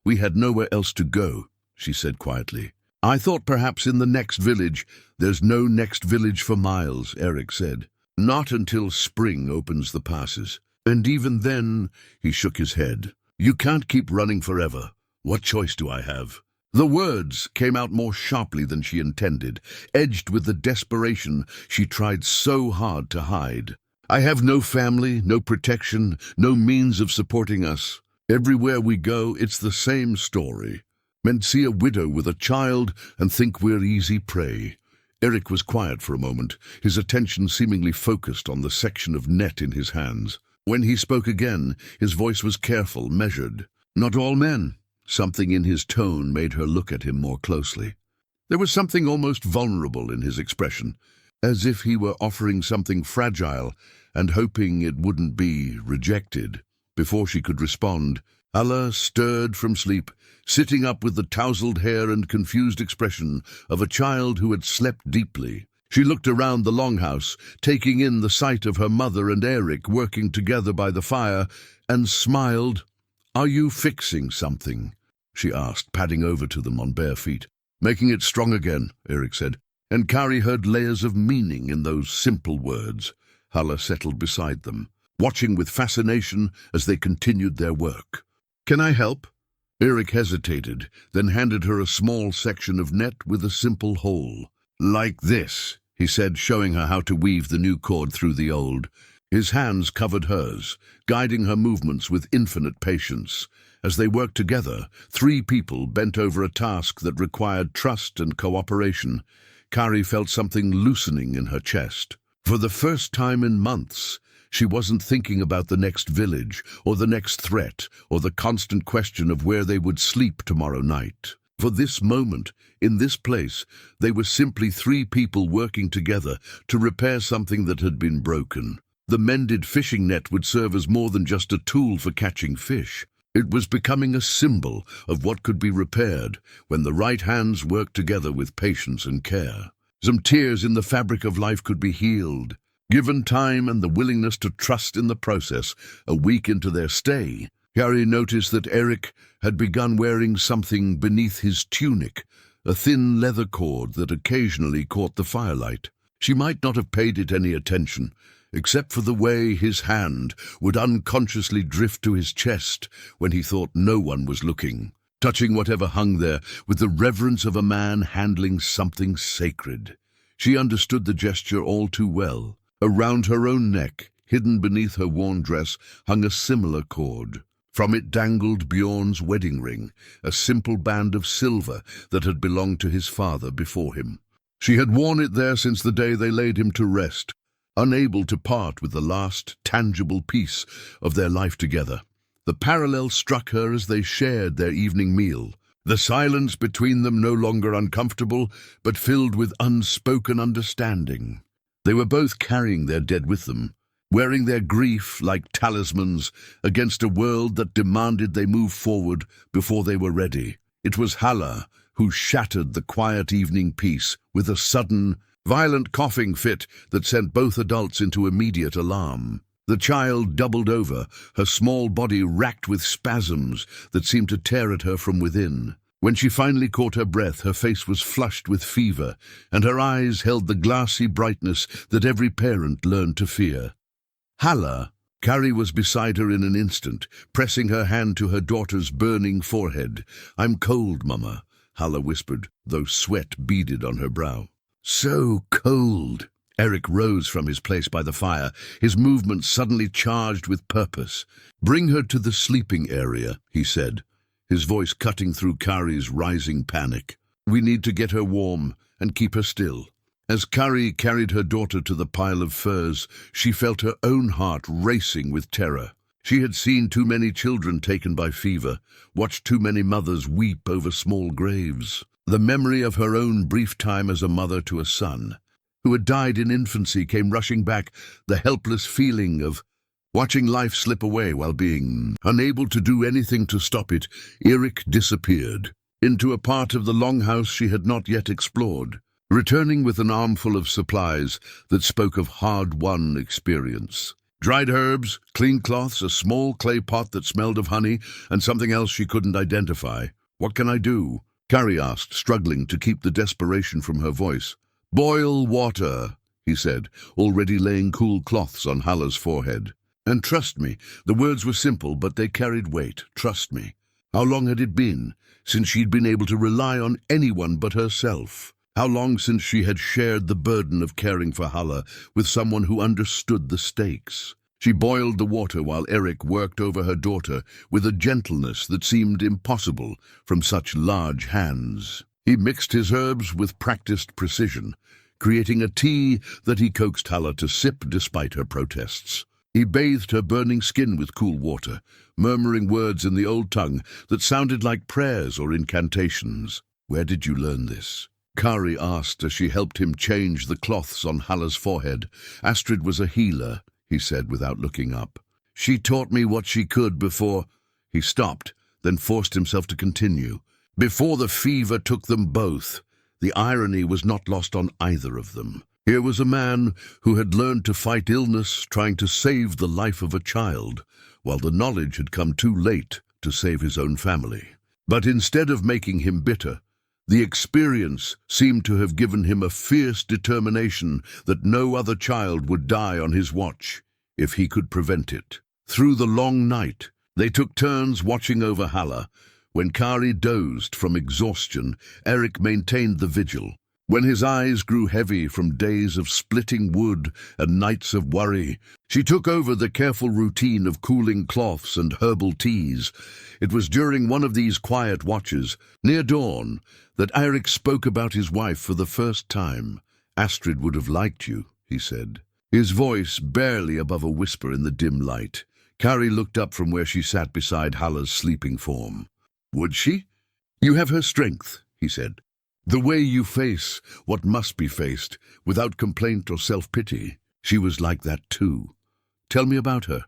"We had nowhere else to go," she said quietly. "I thought perhaps in the next village." "There's no next village for miles," Eirik said. "Not until spring opens the passes. And even then," he shook his head, "you can't keep running forever. What choice do I have?" The words came out more sharply than she intended, edged with the desperation she tried so hard to hide. "I have no family, no protection, no means of supporting us. Everywhere we go, it's the same story. Men see a widow with a child and think we're easy prey." Eirik was quiet for a moment, his attention seemingly focused on the section of net in his hands. When he spoke again, his voice was careful, measured. "Not all men." Something in his tone made her look at him more closely. There was something almost vulnerable in his expression, as if he were offering something fragile and hoping it wouldn't be rejected. Before she could respond, Halla stirred from sleep, sitting up with the tousled hair and confused expression of a child who had slept deeply. She looked around the longhouse, taking in the sight of her mother and Eirik working together by the fire, and smiled. "Are you fixing something?" she asked, padding over to them on bare feet. "Making it strong again," Eirik said, and Kari heard layers of meaning in those simple words. Halla settled beside them, watching with fascination as they continued their work. "Can I help?" Eirik hesitated, then handed her a small section of net with a simple hole. "Like this," he said, showing her how to weave the new cord through the old. His hands covered hers, guiding her movements with infinite patience. As they worked together, three people bent over a task that required trust and cooperation. Kari felt something loosening in her chest. For the first time in months, she wasn't thinking about the next village, or the next threat, or the constant question of where they would sleep tomorrow night. For this moment, in this place, they were simply three people working together to repair something that had been broken. The mended fishing net would serve as more than just a tool for catching fish. It was becoming a symbol of what could be repaired when the right hands worked together with patience and care. Some tears in the fabric of life could be healed. Given time and the willingness to trust in the process, a week into their stay, Kari noticed that Eirik had begun wearing something beneath his tunic, a thin leather cord that occasionally caught the firelight. She might not have paid it any attention, except for the way his hand would unconsciously drift to his chest when he thought no one was looking, touching whatever hung there with the reverence of a man handling something sacred. She understood the gesture all too well. Around her own neck, hidden beneath her worn dress, hung a similar cord. From it dangled Bjorn's wedding ring, a simple band of silver that had belonged to his father before him. She had worn it there since the day they laid him to rest, unable to part with the last tangible piece of their life together. The parallel struck her as they shared their evening meal, the silence between them no longer uncomfortable, but filled with unspoken understanding. They were both carrying their dead with them, wearing their grief like talismans against a world that demanded they move forward before they were ready. It was Halla who shattered the quiet evening peace with a sudden, violent coughing fit that sent both adults into immediate alarm. The child doubled over, her small body racked with spasms that seemed to tear at her from within. When she finally caught her breath, her face was flushed with fever, and her eyes held the glassy brightness that every parent learned to fear. Halla! Kari was beside her in an instant, pressing her hand to her daughter's burning forehead. "I'm cold, Mama," Halla whispered, though sweat beaded on her brow. "So cold." Eirik rose from his place by the fire, his movements suddenly charged with purpose. "Bring her to the sleeping area," he said, his voice cutting through Kari's rising panic. "We need to get her warm and keep her still." As Kari carried her daughter to the pile of furs, she felt her own heart racing with terror. She had seen too many children taken by fever, watched too many mothers weep over small graves. The memory of her own brief time as a mother to a son, who had died in infancy, came rushing back, the helpless feeling of watching life slip away while being unable to do anything to stop it. Eirik disappeared into a part of the longhouse she had not yet explored, returning with an armful of supplies that spoke of hard-won experience. Dried herbs, clean cloths, a small clay pot that smelled of honey, and something else she couldn't identify. "What can I do?" Kari asked, struggling to keep the desperation from her voice. "Boil water," he said, already laying cool cloths on Halla's forehead. "And trust me." The words were simple, but they carried weight. Trust me. How long had it been since she'd been able to rely on anyone but herself? How long since she had shared the burden of caring for Halla with someone who understood the stakes? She boiled the water while Eirik worked over her daughter with a gentleness that seemed impossible from such large hands. He mixed his herbs with practiced precision, creating a tea that he coaxed Halla to sip despite her protests. He bathed her burning skin with cool water, murmuring words in the old tongue that sounded like prayers or incantations. "Where did you learn this?" Kari asked as she helped him change the cloths on Halla's forehead. "Astrid was a healer," he said without looking up. "She taught me what she could before—" He stopped, then forced himself to continue. "Before the fever took them both." The irony was not lost on either of them. Here was a man who had learned to fight illness, trying to save the life of a child, while the knowledge had come too late to save his own family. But instead of making him bitter, the experience seemed to have given him a fierce determination that no other child would die on his watch if he could prevent it. Through the long night, they took turns watching over Halla. When Kari dozed from exhaustion, Eirik maintained the vigil, When his eyes grew heavy from days of splitting wood and nights of worry, she took over the careful routine of cooling cloths and herbal teas. It was during one of these quiet watches, near dawn, that Eirik spoke about his wife for the first time. "Astrid would have liked you," he said, his voice barely above a whisper in the dim light. Kari looked up from where she sat beside Halla's sleeping form. "Would she? You have her strength," he said. "The way you face what must be faced, without complaint or self-pity. She was like that too. Tell me about her."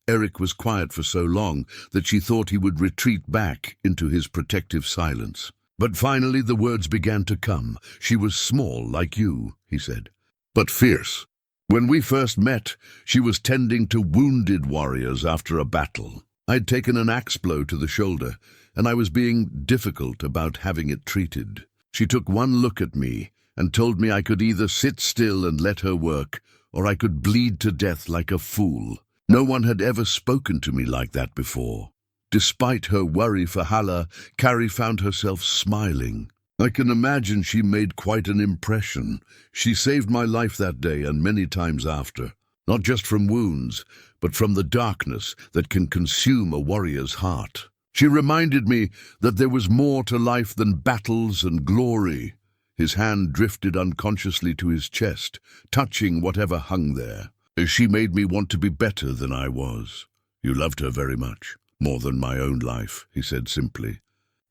Eirik was quiet for so long that she thought he would retreat back into his protective silence. But finally the words began to come. "She was small, like you," he said, "but fierce. When we first met, she was tending to wounded warriors after a battle. I'd taken an axe blow to the shoulder, and I was being difficult about having it treated. She took one look at me and told me I could either sit still and let her work, or I could bleed to death like a fool. No one had ever spoken to me like that before." Despite her worry for Halla, Kari found herself smiling. "I can imagine she made quite an impression. She saved my life that day and many times after, not just from wounds, but from the darkness that can consume a warrior's heart. She reminded me that there was more to life than battles and glory." His hand drifted unconsciously to his chest, touching whatever hung there. "She made me want to be better than I was." "You loved her very much, more than my own life," he said simply.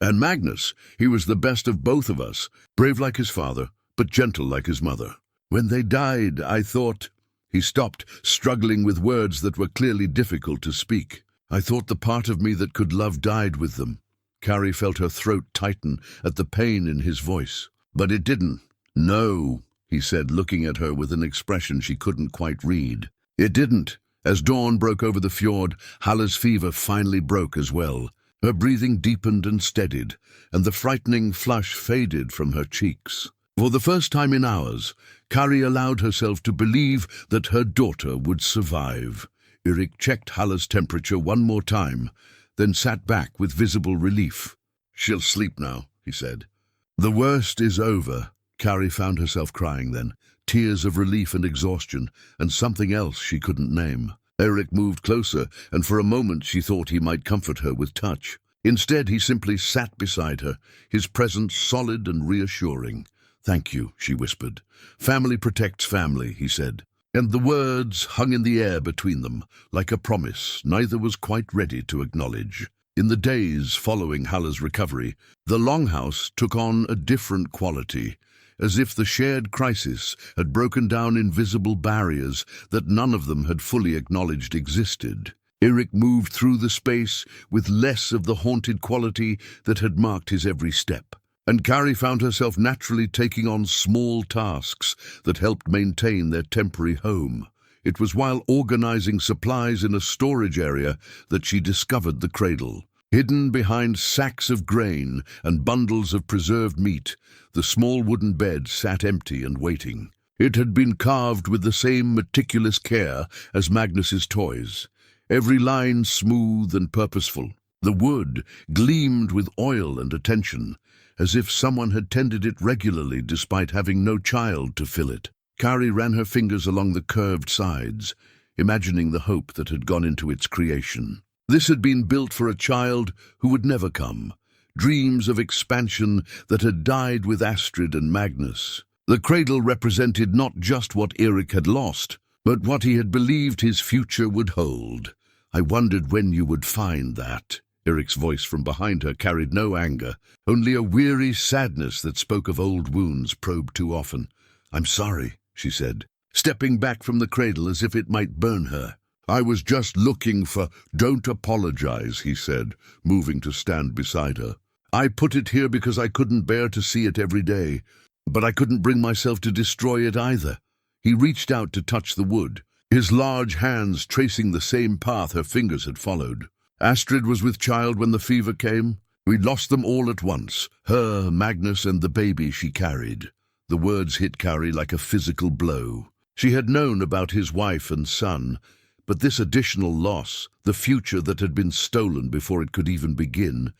"And Magnus, he was the best of both of us, brave like his father, but gentle like his mother. When they died, I thought—" He stopped, struggling with words that were clearly difficult to speak. "I thought the part of me that could love died with them." Kari felt her throat tighten at the pain in his voice. "But it didn't." "No," he said, looking at her with an expression she couldn't quite read. "It didn't." As dawn broke over the fjord, Halla's fever finally broke as well. Her breathing deepened and steadied, and the frightening flush faded from her cheeks. For the first time in hours, Kari allowed herself to believe that her daughter would survive. Eirik checked Halla's temperature one more time, then sat back with visible relief. "She'll sleep now," he said. "The worst is over." Kari found herself crying then, tears of relief and exhaustion, and something else she couldn't name. Eirik moved closer, and for a moment she thought he might comfort her with touch. Instead, he simply sat beside her, his presence solid and reassuring. "Thank you," she whispered. "Family protects family," he said. And the words hung in the air between them, like a promise neither was quite ready to acknowledge. In the days following Halla's recovery, the longhouse took on a different quality, as if the shared crisis had broken down invisible barriers that none of them had fully acknowledged existed. Eirik moved through the space with less of the haunted quality that had marked his every step, and Kari found herself naturally taking on small tasks that helped maintain their temporary home. It was while organizing supplies in a storage area that she discovered the cradle. Hidden behind sacks of grain and bundles of preserved meat, the small wooden bed sat empty and waiting. It had been carved with the same meticulous care as Magnus's toys, every line smooth and purposeful. The wood gleamed with oil and attention, as if someone had tended it regularly despite having no child to fill it. Kari ran her fingers along the curved sides, imagining the hope that had gone into its creation. This had been built for a child who would never come, dreams of expansion that had died with Astrid and Magnus. The cradle represented not just what Eirik had lost, but what he had believed his future would hold. "I wondered when you would find that." Eirik's voice from behind her carried no anger, only a weary sadness that spoke of old wounds probed too often. "I'm sorry," she said, stepping back from the cradle as if it might burn her. "I was just looking for—" "Don't apologize," he said, moving to stand beside her. "I put it here because I couldn't bear to see it every day, but I couldn't bring myself to destroy it either." He reached out to touch the wood, his large hands tracing the same path her fingers had followed. "Astrid was with child when the fever came. We lost them all at once, her, Magnus, and the baby she carried." The words hit Kari like a physical blow. She had known about his wife and son, but this additional loss, the future that had been stolen before it could even begin,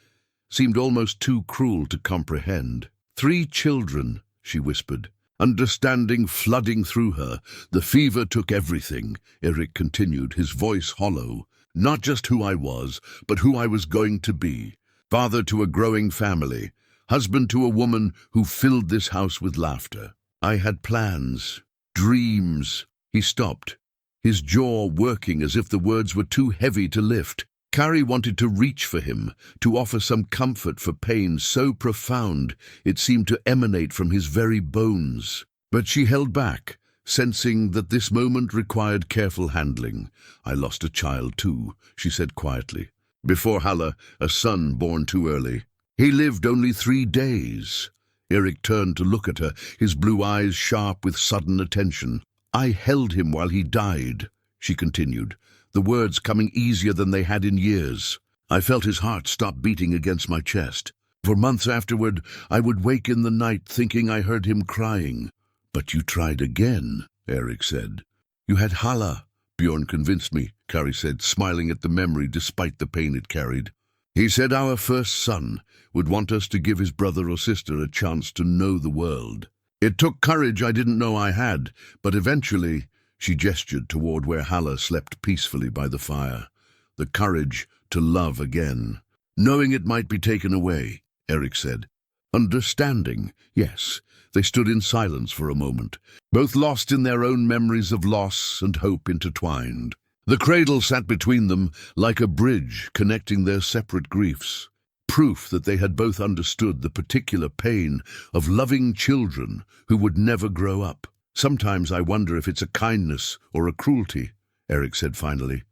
seemed almost too cruel to comprehend. 3 children, she whispered. Understanding flooding through her. The fever took everything, Eirik continued, his voice hollow. Not just who I was, but who I was going to be. Father to a growing family. Husband to a woman who filled this house with laughter. I had plans, dreams. He stopped, his jaw working as if the words were too heavy to lift. Kari wanted to reach for him, to offer some comfort for pain so profound it seemed to emanate from his very bones. But she held back, sensing that this moment required careful handling. I lost a child too, she said quietly. Before Halla, a son born too early. He lived only 3 days. Eirik turned to look at her, his blue eyes sharp with sudden attention. I held him while he died, she continued, the words coming easier than they had in years. I felt his heart stop beating against my chest. For months afterward, I would wake in the night thinking I heard him crying. But you tried again, Eirik said. You had Halla, Bjorn convinced me, Kari said, smiling at the memory despite the pain it carried. He said our first son would want us to give his brother or sister a chance to know the world. It took courage I didn't know I had, but eventually, she gestured toward where Halla slept peacefully by the fire. The courage to love again. Knowing it might be taken away, Eirik said. Understanding, yes. They stood in silence for a moment, both lost in their own memories of loss and hope intertwined. The cradle sat between them like a bridge connecting their separate griefs. Proof that they had both understood the particular pain of loving children who would never grow up. Sometimes I wonder if it's a kindness or a cruelty, Eirik said finally.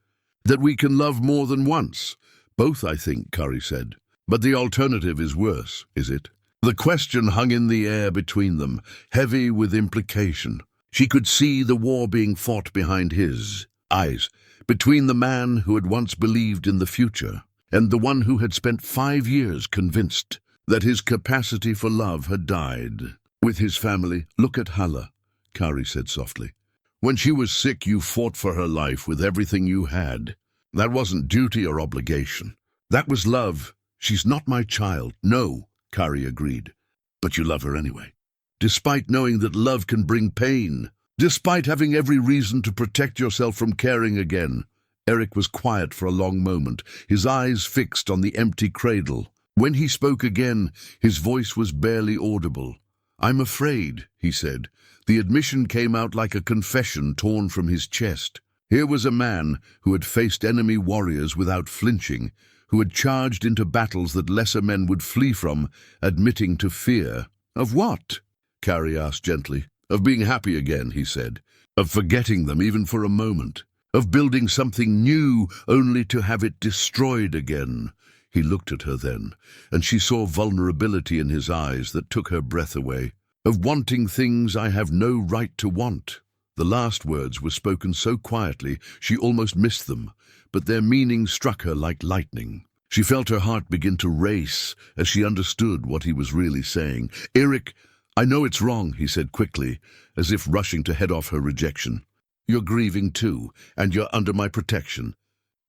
That we can love more than once. Both, I think, Kari said. But the alternative is worse, is it? The question hung in the air between them, heavy with implication. She could see the war being fought behind his eyes, between the man who had once believed in the future and the one who had spent 5 years convinced that his capacity for love had died. With his family, look at Halla, Kari said softly. When she was sick, you fought for her life with everything you had. That wasn't duty or obligation. That was love. She's not my child. No, Kari agreed. But you love her anyway. Despite knowing that love can bring pain. Despite having every reason to protect yourself from caring again. Eirik was quiet for a long moment, his eyes fixed on the empty cradle. When he spoke again, his voice was barely audible. I'm afraid, he said. The admission came out like a confession torn from his chest. Here was a man who had faced enemy warriors without flinching, who had charged into battles that lesser men would flee from, admitting to fear. Of what? Kari asked gently. Of being happy again, he said. Of forgetting them even for a moment. Of building something new only to have it destroyed again. He looked at her then, and she saw vulnerability in his eyes that took her breath away. Of wanting things I have no right to want. The last words were spoken so quietly she almost missed them, but their meaning struck her like lightning. She felt her heart begin to race as she understood what he was really saying. Eirik, I know it's wrong, he said quickly, as if rushing to head off her rejection. You're grieving too, and you're under my protection.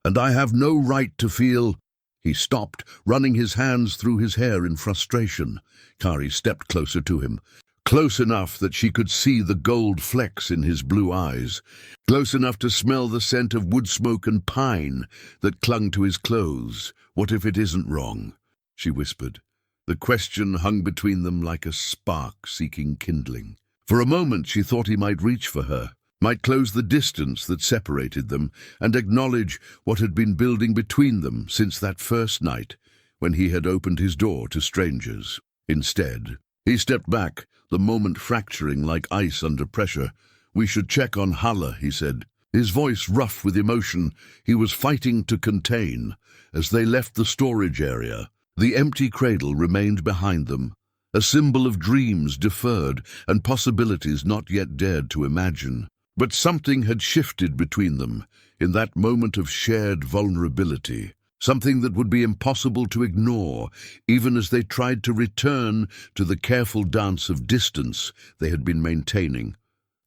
And I have no right to feel... He stopped, running his hands through his hair in frustration. Kari stepped closer to him, close enough that she could see the gold flecks in his blue eyes, close enough to smell the scent of wood smoke and pine that clung to his clothes. What if it isn't wrong? She whispered. The question hung between them like a spark seeking kindling. For a moment she thought he might reach for her, might close the distance that separated them and acknowledge what had been building between them since that first night when he had opened his door to strangers. Instead, he stepped back, the moment fracturing like ice under pressure. We should check on Halla, he said, his voice rough with emotion he was fighting to contain. As they left the storage area, the empty cradle remained behind them, a symbol of dreams deferred and possibilities not yet dared to imagine. But something had shifted between them in that moment of shared vulnerability, something that would be impossible to ignore, even as they tried to return to the careful dance of distance they had been maintaining.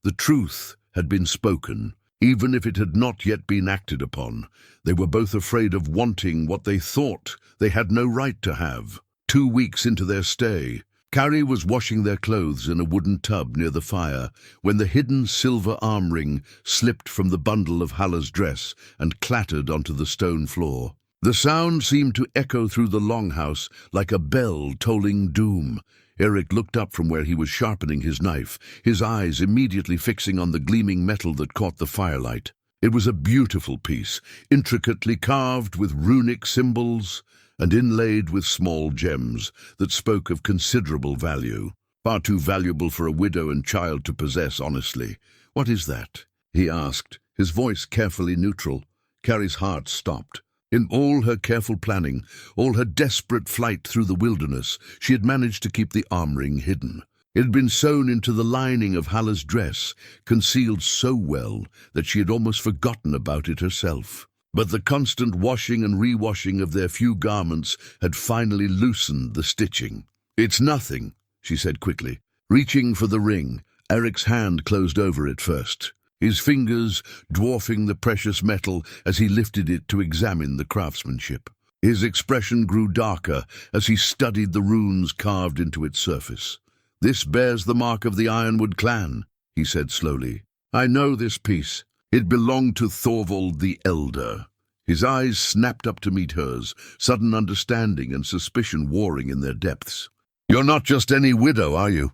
The truth had been spoken, even if it had not yet been acted upon. They were both afraid of wanting what they thought they had no right to have. 2 weeks into their stay, Kari was washing their clothes in a wooden tub near the fire when the hidden silver arm ring slipped from the bundle of Halla's dress and clattered onto the stone floor. The sound seemed to echo through the longhouse like a bell tolling doom. Eirik looked up from where he was sharpening his knife, his eyes immediately fixing on the gleaming metal that caught the firelight. It was a beautiful piece, intricately carved with runic symbols and inlaid with small gems that spoke of considerable value. Far too valuable for a widow and child to possess, honestly. "What is that?" he asked, his voice carefully neutral. Kari's heart stopped. In all her careful planning, all her desperate flight through the wilderness, she had managed to keep the arm ring hidden. It had been sewn into the lining of Halla's dress, concealed so well that she had almost forgotten about it herself. But the constant washing and rewashing of their few garments had finally loosened the stitching. "It's nothing," she said quickly. Reaching for the ring, Eirik's hand closed over it first, his fingers dwarfing the precious metal as he lifted it to examine the craftsmanship. His expression grew darker as he studied the runes carved into its surface. "This bears the mark of the Ironwood clan," he said slowly. "I know this piece. It belonged to Thorvald the Elder." His eyes snapped up to meet hers, sudden understanding and suspicion warring in their depths. "You're not just any widow, are you?"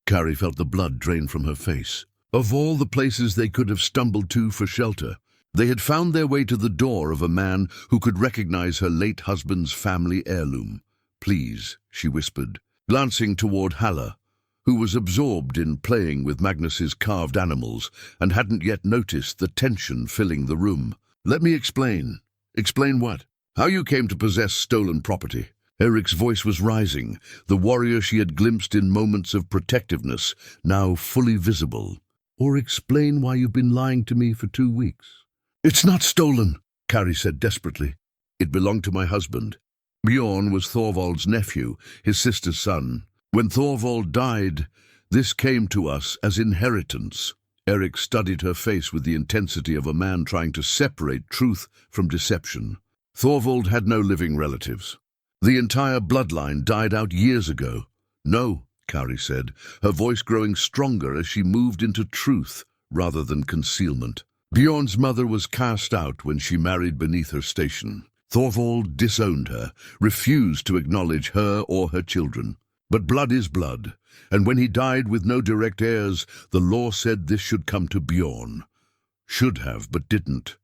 Kari felt the blood drain from her face. Of all the places they could have stumbled to for shelter, they had found their way to the door of a man who could recognize her late husband's family heirloom. "Please," she whispered, glancing toward Halla, who was absorbed in playing with Magnus's carved animals and hadn't yet noticed the tension filling the room. "Let me explain." "Explain what?" "How you came to possess stolen property." Eirik's voice was rising, the warrior she had glimpsed in moments of protectiveness, now fully visible. "Or explain why you've been lying to me for 2 weeks." "It's not stolen," Kari said desperately. "It belonged to my husband." Bjorn was Thorvald's nephew, his sister's son. "When Thorvald died, this came to us as inheritance." Eirik studied her face with the intensity of a man trying to separate truth from deception. "Thorvald had no living relatives. The entire bloodline died out years ago." "No," Kari said, her voice growing stronger as she moved into truth rather than concealment. "Bjorn's mother was cast out when she married beneath her station. Thorvald disowned her, refused to acknowledge her or her children. But blood is blood, and when he died with no direct heirs, the law said this should come to Bjorn." "Should have, but didn't,"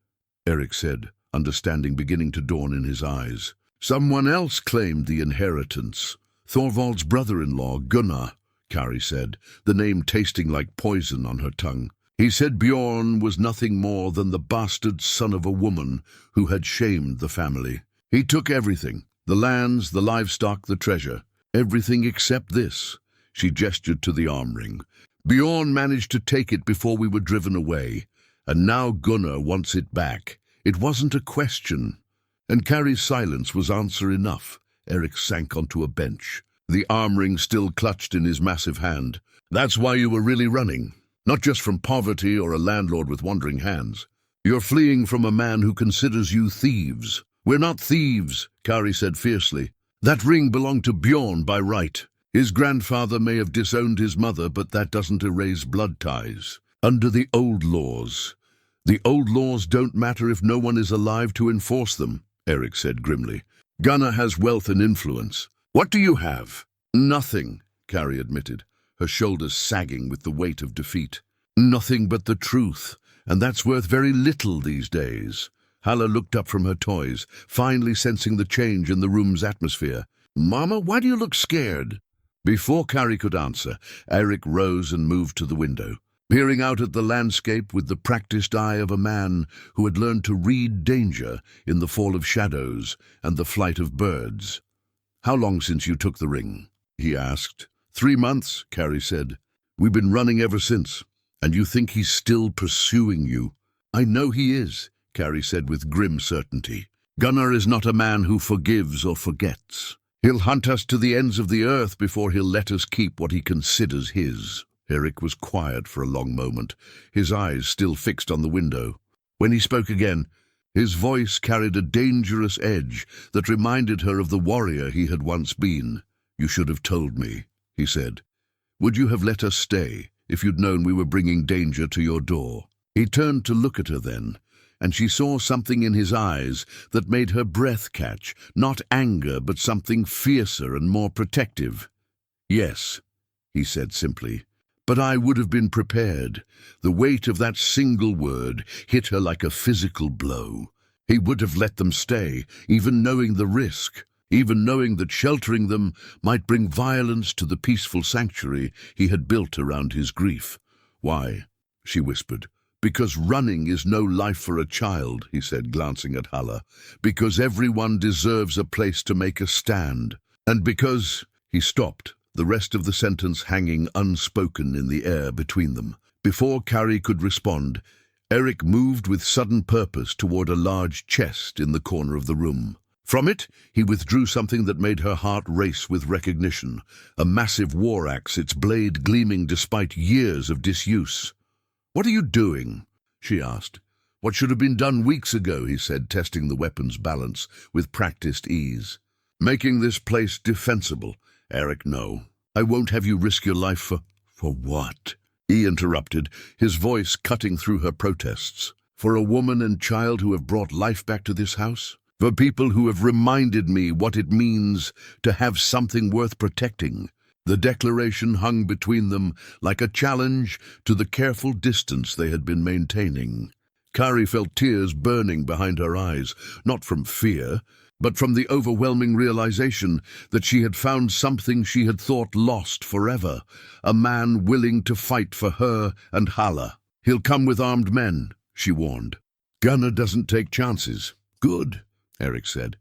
Eirik said, understanding beginning to dawn in his eyes. "Someone else claimed the inheritance. Thorvald's brother-in-law, Gunnar," Kari said, the name tasting like poison on her tongue. "He said Bjorn was nothing more than the bastard son of a woman who had shamed the family. He took everything, the lands, the livestock, the treasure. Everything except this." She gestured to the arm ring. "Bjorn managed to take it before we were driven away, and now Gunnar wants it back. It wasn't a question." And Kari's silence was answer enough. Eirik sank onto a bench, the arm ring still clutched in his massive hand. "That's why you were really running. Not just from poverty or a landlord with wandering hands. You're fleeing from a man who considers you thieves." "We're not thieves," Kari said fiercely. "That ring belonged to Bjorn by right. His grandfather may have disowned his mother, but that doesn't erase blood ties. Under the old laws. The old laws don't matter if no one is alive to enforce them," Eirik said grimly. "Gunnar has wealth and influence. What do you have?" "Nothing," Kari admitted, her shoulders sagging with the weight of defeat. "Nothing but the truth, and that's worth very little these days." Halla looked up from her toys, finally sensing the change in the room's atmosphere. "Mama, why do you look scared?" Before Kari could answer, Eirik rose and moved to the window, peering out at the landscape with the practiced eye of a man who had learned to read danger in the fall of shadows and the flight of birds. "How long since you took the ring?" he asked. 3 months, Kari said. "We've been running ever since, and you think he's still pursuing you?" "I know he is," Kari said with grim certainty. "Gunnar is not a man who forgives or forgets. He'll hunt us to the ends of the earth before he'll let us keep what he considers his." Eirik was quiet for a long moment, his eyes still fixed on the window. When he spoke again, his voice carried a dangerous edge that reminded her of the warrior he had once been. "You should have told me." he said. "Would you have let us stay if you'd known we were bringing danger to your door?" He turned to look at her then, and she saw something in his eyes that made her breath catch, not anger, but something fiercer and more protective. "Yes," he said simply, "but I would have been prepared." The weight of that single word hit her like a physical blow. He would have let them stay, even knowing the risk, even knowing that sheltering them might bring violence to the peaceful sanctuary he had built around his grief. "Why?" she whispered. "Because running is no life for a child," he said, glancing at Halla. "Because everyone deserves a place to make a stand. And because—" He stopped, the rest of the sentence hanging unspoken in the air between them. Before Kari could respond, Eirik moved with sudden purpose toward a large chest in the corner of the room. From it, he withdrew something that made her heart race with recognition, a massive war axe, its blade gleaming despite years of disuse. "What are you doing?" she asked. "What should have been done weeks ago," he said, testing the weapon's balance with practiced ease. "Making this place defensible." "Eirik, no. I won't have you risk your life for—" "For what?" he interrupted, his voice cutting through her protests. "For a woman and child who have brought life back to this house? For people who have reminded me what it means to have something worth protecting?" The declaration hung between them like a challenge to the careful distance they had been maintaining. Kari felt tears burning behind her eyes, not from fear, but from the overwhelming realization that she had found something she had thought lost forever, a man willing to fight for her and Halla. "He'll come with armed men," she warned. "Gunnar doesn't take chances." "Good," Eirik said.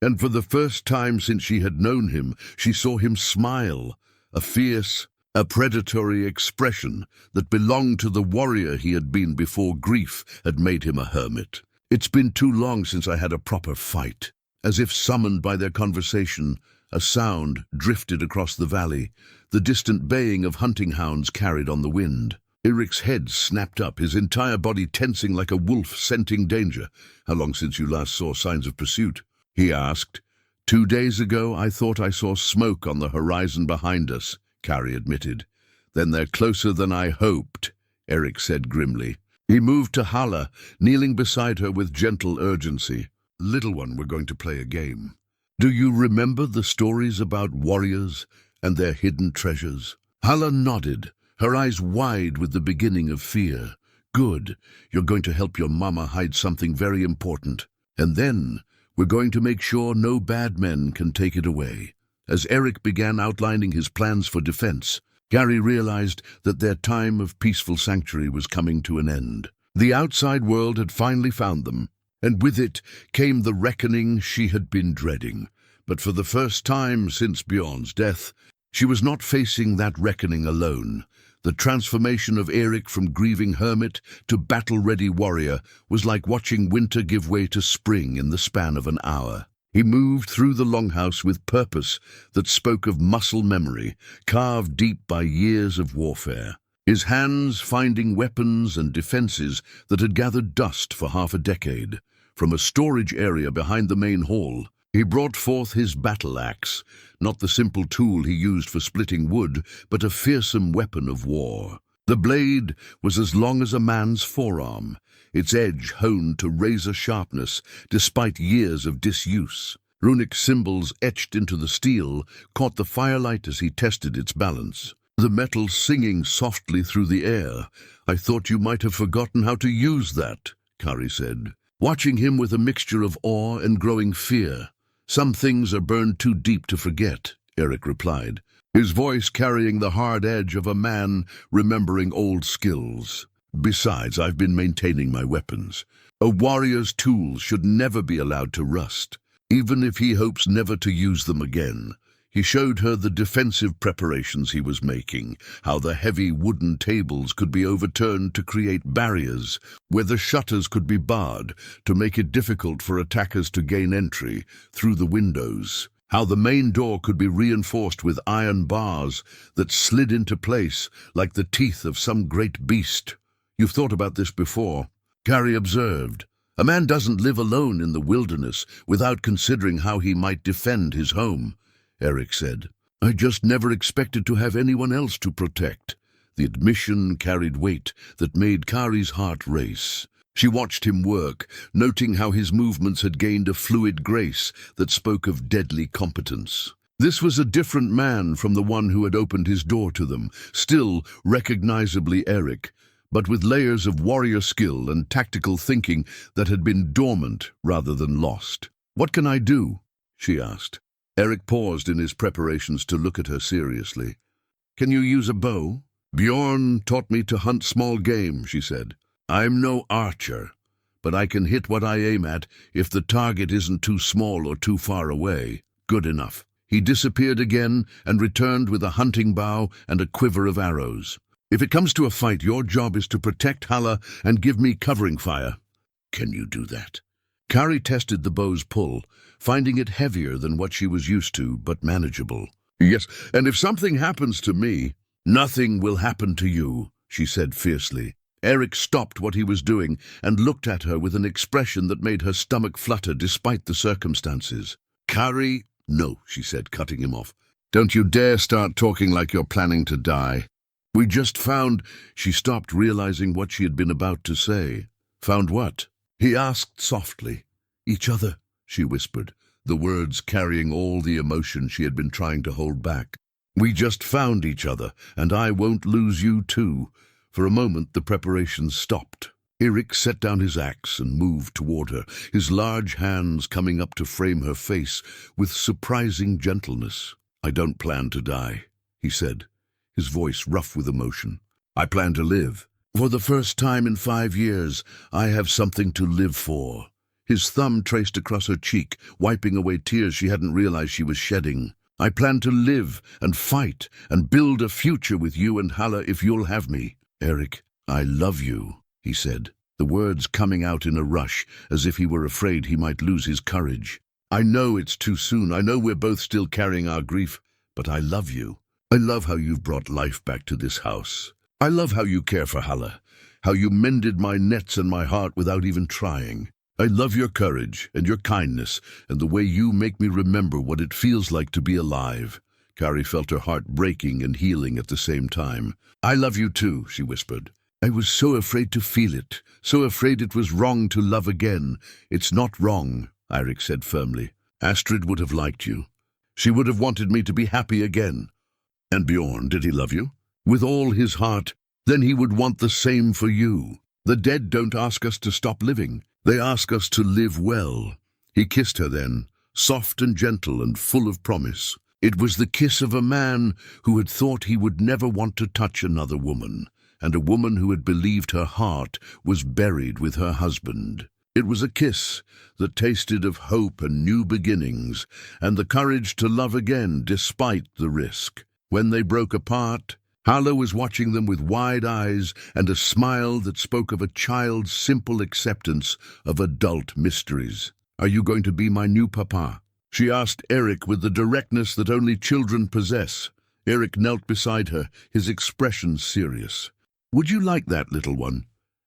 And for the first time since she had known him, she saw him smile, a fierce, a predatory expression that belonged to the warrior he had been before grief had made him a hermit. "It's been too long since I had a proper fight." As if summoned by their conversation, a sound drifted across the valley, the distant baying of hunting hounds carried on the wind. Eirik's head snapped up, his entire body tensing like a wolf scenting danger. "How long since you last saw signs of pursuit?" he asked. "2 days ago, I thought I saw smoke on the horizon behind us," Kari admitted. "Then they're closer than I hoped," Eirik said grimly. He moved to Halla, kneeling beside her with gentle urgency. "Little one, we're going to play a game. Do you remember the stories about warriors and their hidden treasures?" Halla nodded, her eyes wide with the beginning of fear. "Good. You're going to help your mama hide something very important. And then we're going to make sure no bad men can take it away." As Eirik began outlining his plans for defense, Kari realized that their time of peaceful sanctuary was coming to an end. The outside world had finally found them, and with it came the reckoning she had been dreading. But for the first time since Bjorn's death, she was not facing that reckoning alone. The transformation of Eirik from grieving hermit to battle-ready warrior was like watching winter give way to spring in the span of an hour. He moved through the longhouse with purpose that spoke of muscle memory, carved deep by years of warfare. His hands finding weapons and defenses that had gathered dust for half a decade. From a storage area behind the main hall, he brought forth his battle axe, not the simple tool he used for splitting wood, but a fearsome weapon of war. The blade was as long as a man's forearm, its edge honed to razor sharpness despite years of disuse. Runic symbols etched into the steel caught the firelight as he tested its balance. The metal singing softly through the air. "I thought you might have forgotten how to use that," Kari said, watching him with a mixture of awe and growing fear. "Some things are burned too deep to forget," Eirik replied, his voice carrying the hard edge of a man remembering old skills. "Besides, I've been maintaining my weapons. A warrior's tools should never be allowed to rust, even if he hopes never to use them again." He showed her the defensive preparations he was making, how the heavy wooden tables could be overturned to create barriers, where the shutters could be barred to make it difficult for attackers to gain entry through the windows, how the main door could be reinforced with iron bars that slid into place like the teeth of some great beast. "You've thought about this before," Kari observed. "A man doesn't live alone in the wilderness without considering how he might defend his home," Eirik said. I just never expected to have anyone else to protect. The admission carried weight that made Kari's heart race. She watched him work, noting how his movements had gained a fluid grace that spoke of deadly competence. This was a different man from the one who had opened his door to them, still recognizably Eirik, but with layers of warrior skill and tactical thinking that had been dormant rather than lost. "What can I do?" she asked. Eirik paused in his preparations to look at her seriously. "Can you use a bow?" "Bjorn taught me to hunt small game," she said. "I'm no archer, but I can hit what I aim at if the target isn't too small or too far away. Good enough." He disappeared again and returned with a hunting bow and a quiver of arrows. "If it comes to a fight, your job is to protect Halla and give me covering fire." "Can you do that?" Kari tested the bow's pull, finding it heavier than what she was used to, but manageable. "Yes, and if something happens to me—" "Nothing will happen to you," she said fiercely. Eirik stopped what he was doing and looked at her with an expression that made her stomach flutter despite the circumstances. "Kari—" "No," she said, cutting him off. "Don't you dare start talking like you're planning to die. We just found—" She stopped, realizing what she had been about to say. "Found what?" he asked softly. "Each other," she whispered, the words carrying all the emotion she had been trying to hold back. "We just found each other, and I won't lose you too." For a moment the preparations stopped. Eirik set down his axe and moved toward her, his large hands coming up to frame her face with surprising gentleness. "I don't plan to die," he said, his voice rough with emotion. "I plan to live. For the first time in 5 years, I have something to live for." His thumb traced across her cheek, wiping away tears she hadn't realized she was shedding. "I plan to live and fight and build a future with you and Halla if you'll have me." "Eirik, I love you," he said, the words coming out in a rush, as if he were afraid he might lose his courage. "I know it's too soon. I know we're both still carrying our grief, but I love you. I love how you've brought life back to this house. I love how you care for Halla, how you mended my nets and my heart without even trying. I love your courage and your kindness and the way you make me remember what it feels like to be alive." Kari felt her heart breaking and healing at the same time. "I love you too," she whispered. "I was so afraid to feel it, so afraid it was wrong to love again." "It's not wrong," Eirik said firmly. "Astrid would have liked you. She would have wanted me to be happy again." "And Bjorn, did he love you?" "With all his heart. Then he would want the same for you. The dead don't ask us to stop living. They ask us to live well." He kissed her then, soft and gentle and full of promise. It was the kiss of a man who had thought he would never want to touch another woman, and a woman who had believed her heart was buried with her husband. It was a kiss that tasted of hope and new beginnings, and the courage to love again despite the risk. When they broke apart, Halla was watching them with wide eyes and a smile that spoke of a child's simple acceptance of adult mysteries. "Are you going to be my new papa?" she asked Eirik with the directness that only children possess. Eirik knelt beside her, his expression serious. "Would you like that, little one?"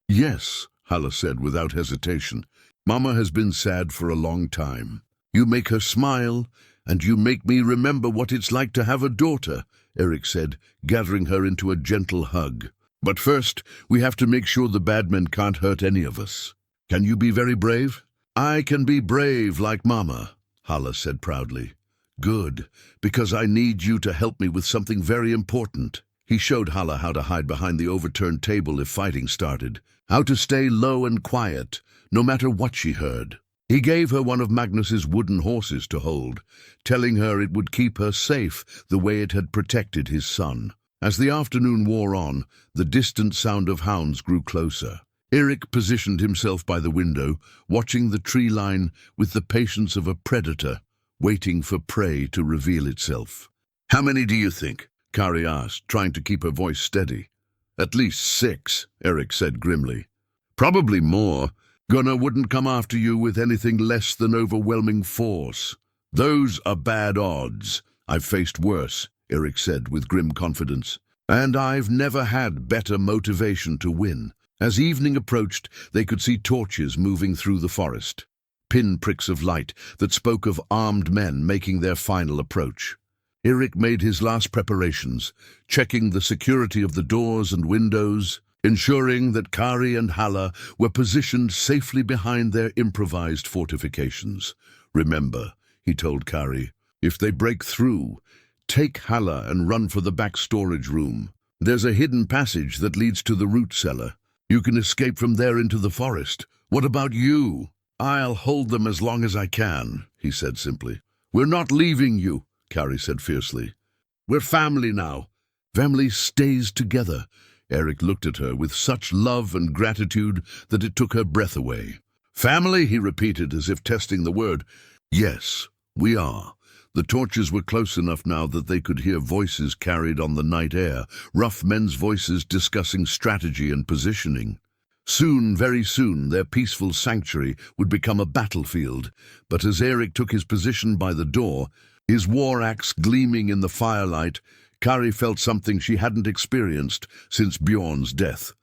"Yes," Halla said without hesitation. "Mama has been sad for a long time. You make her smile, and you make me remember what it's like to have a daughter," Eirik said, gathering her into a gentle hug. "But first, we have to make sure the bad men can't hurt any of us. Can you be very brave?" "I can be brave like Mama," Halla said proudly. "Good, because I need you to help me with something very important." He showed Halla how to hide behind the overturned table if fighting started, how to stay low and quiet, no matter what she heard. He gave her one of Magnus's wooden horses to hold, telling her it would keep her safe the way it had protected his son. As the afternoon wore on, the distant sound of hounds grew closer. Eirik positioned himself by the window, watching the tree line with the patience of a predator, waiting for prey to reveal itself. "How many do you think?" Kari asked, trying to keep her voice steady. "At least 6, Eirik said grimly. "Probably more. Gunnar wouldn't come after you with anything less than overwhelming force. Those are bad odds. I've faced worse," Eirik said with grim confidence. "And I've never had better motivation to win." As evening approached, they could see torches moving through the forest, pinpricks of light that spoke of armed men making their final approach. Eirik made his last preparations, checking the security of the doors and windows, ensuring that Kari and Halla were positioned safely behind their improvised fortifications. "Remember," he told Kari, "if they break through, take Halla and run for the back storage room. There's a hidden passage that leads to the root cellar. You can escape from there into the forest. What about you?" "I'll hold them as long as I can," he said simply. "We're not leaving you," Kari said fiercely. "We're family now." "Family stays together." Eirik looked at her with such love and gratitude that it took her breath away. "Family?" he repeated, as if testing the word. "Yes, we are." The torches were close enough now that they could hear voices carried on the night air, rough men's voices discussing strategy and positioning. Soon, very soon, their peaceful sanctuary would become a battlefield. But as Eirik took his position by the door, his war axe gleaming in the firelight, Kari felt something she hadn't experienced since Bjorn's death.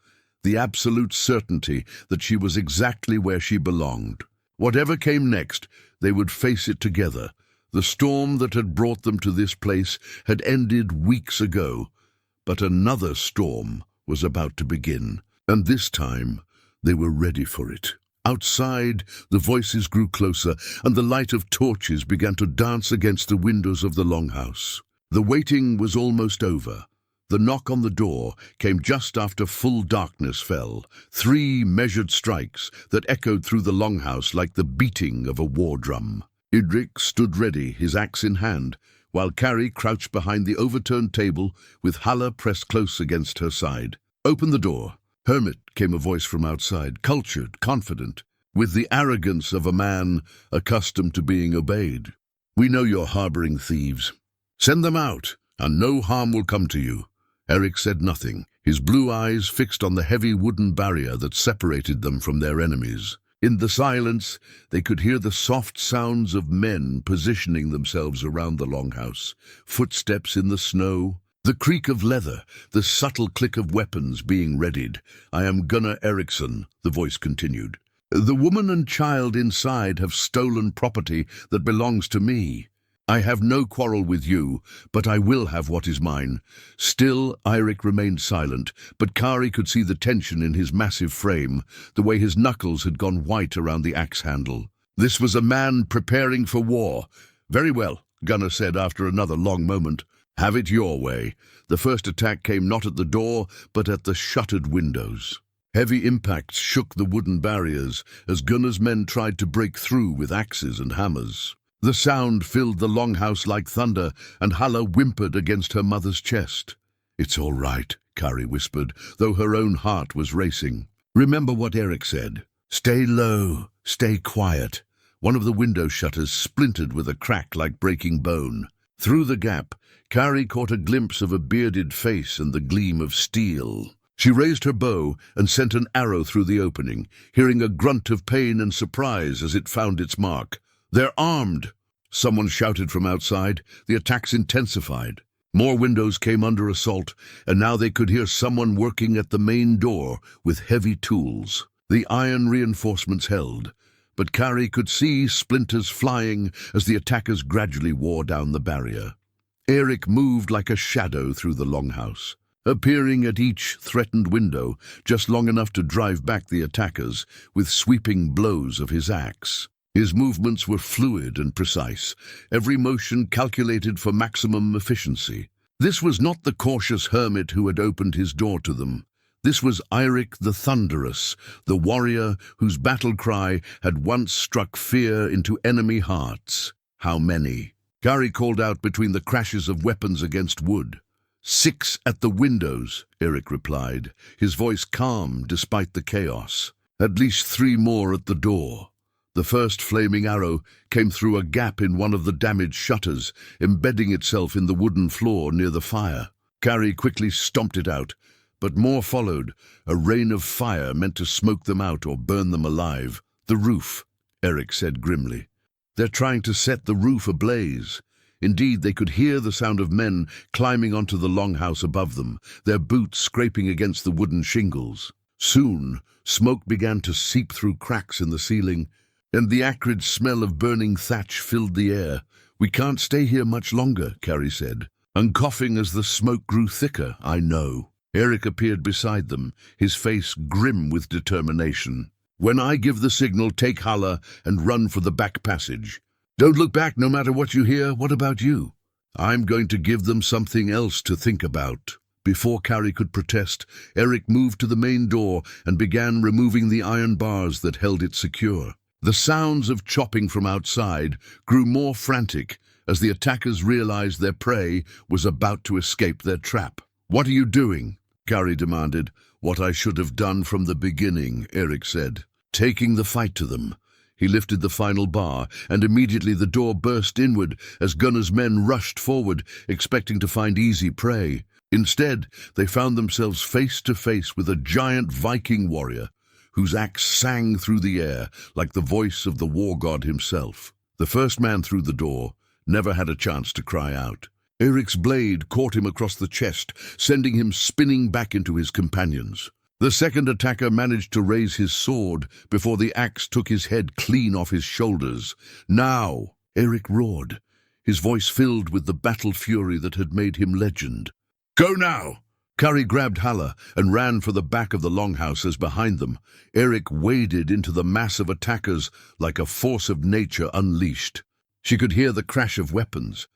The absolute certainty that she was exactly where she belonged. Whatever came next, they would face it together. The storm that had brought them to this place had ended weeks ago, but another storm was about to begin, and this time they were ready for it. Outside, the voices grew closer, and the light of torches began to dance against the windows of the longhouse. The waiting was almost over. The knock on the door came just after full darkness fell, 3 measured strikes that echoed through the longhouse like the beating of a war drum. Eirik stood ready, his axe in hand, while Kari crouched behind the overturned table with Halla pressed close against her side. "Open the door." "Hermit," came a voice from outside, cultured, confident, with the arrogance of a man accustomed to being obeyed. "We know you're harboring thieves. Send them out, and no harm will come to you." Eirik said nothing, his blue eyes fixed on the heavy wooden barrier that separated them from their enemies. In the silence, they could hear the soft sounds of men positioning themselves around the longhouse, footsteps in the snow, the creak of leather, the subtle click of weapons being readied. "I am Gunnar Eriksson," the voice continued. "The woman and child inside have stolen property that belongs to me. I have no quarrel with you, but I will have what is mine." Still, Eirik remained silent, but Kari could see the tension in his massive frame, the way his knuckles had gone white around the axe handle. This was a man preparing for war. "Very well," Gunnar said after another long moment. "Have it your way." The first attack came not at the door, but at the shuttered windows. Heavy impacts shook the wooden barriers as Gunnar's men tried to break through with axes and hammers. The sound filled the longhouse like thunder, and Halla whimpered against her mother's chest. "It's all right," Kari whispered, though her own heart was racing. "Remember what Eirik said. Stay low, stay quiet." One of the window shutters splintered with a crack like breaking bone. Through the gap, Kari caught a glimpse of a bearded face and the gleam of steel. She raised her bow and sent an arrow through the opening, hearing a grunt of pain and surprise as it found its mark. "They're armed!" Someone shouted from outside. The attacks intensified. More windows came under assault, and now they could hear someone working at the main door with heavy tools. The iron reinforcements held, but Kari could see splinters flying as the attackers gradually wore down the barrier. Eirik moved like a shadow through the longhouse, appearing at each threatened window just long enough to drive back the attackers with sweeping blows of his axe. His movements were fluid and precise, every motion calculated for maximum efficiency. This was not the cautious hermit who had opened his door to them. This was Eirik the Thunderous, the warrior whose battle cry had once struck fear into enemy hearts. "How many?" Kari called out between the crashes of weapons against wood. "6 at the windows," Eirik replied, his voice calm despite the chaos. "At least 3 more at the door." The first flaming arrow came through a gap in one of the damaged shutters, embedding itself in the wooden floor near the fire. Kari quickly stomped it out, but more followed, a rain of fire meant to smoke them out or burn them alive. "The roof," Eirik said grimly. "They're trying to set the roof ablaze." Indeed, they could hear the sound of men climbing onto the longhouse above them, their boots scraping against the wooden shingles. Soon, smoke began to seep through cracks in the ceiling, and the acrid smell of burning thatch filled the air. "We can't stay here much longer," Kari said, and coughing as the smoke grew thicker. "I know." Eirik appeared beside them, his face grim with determination. "When I give the signal, take Halla and run for the back passage. Don't look back no matter what you hear. What about you?" "I'm going to give them something else to think about." Before Kari could protest, Eirik moved to the main door and began removing the iron bars that held it secure. The sounds of chopping from outside grew more frantic as the attackers realized their prey was about to escape their trap. "What are you doing?" Kari demanded. "What I should have done from the beginning," Eirik said. "Taking the fight to them." He lifted the final bar, and immediately the door burst inward as Gunnar's men rushed forward, expecting to find easy prey. Instead, they found themselves face to face with a giant Viking warrior, whose axe sang through the air like the voice of the war god himself. The first man through the door never had a chance to cry out. Eirik's blade caught him across the chest, sending him spinning back into his companions. The second attacker managed to raise his sword before the axe took his head clean off his shoulders. "Now!" Eirik roared, his voice filled with the battle fury that had made him legend. "Go now!" Kari grabbed Halla and ran for the back of the longhouse as behind them. Eirik waded into the mass of attackers like a force of nature unleashed. She could hear the crash of weapons,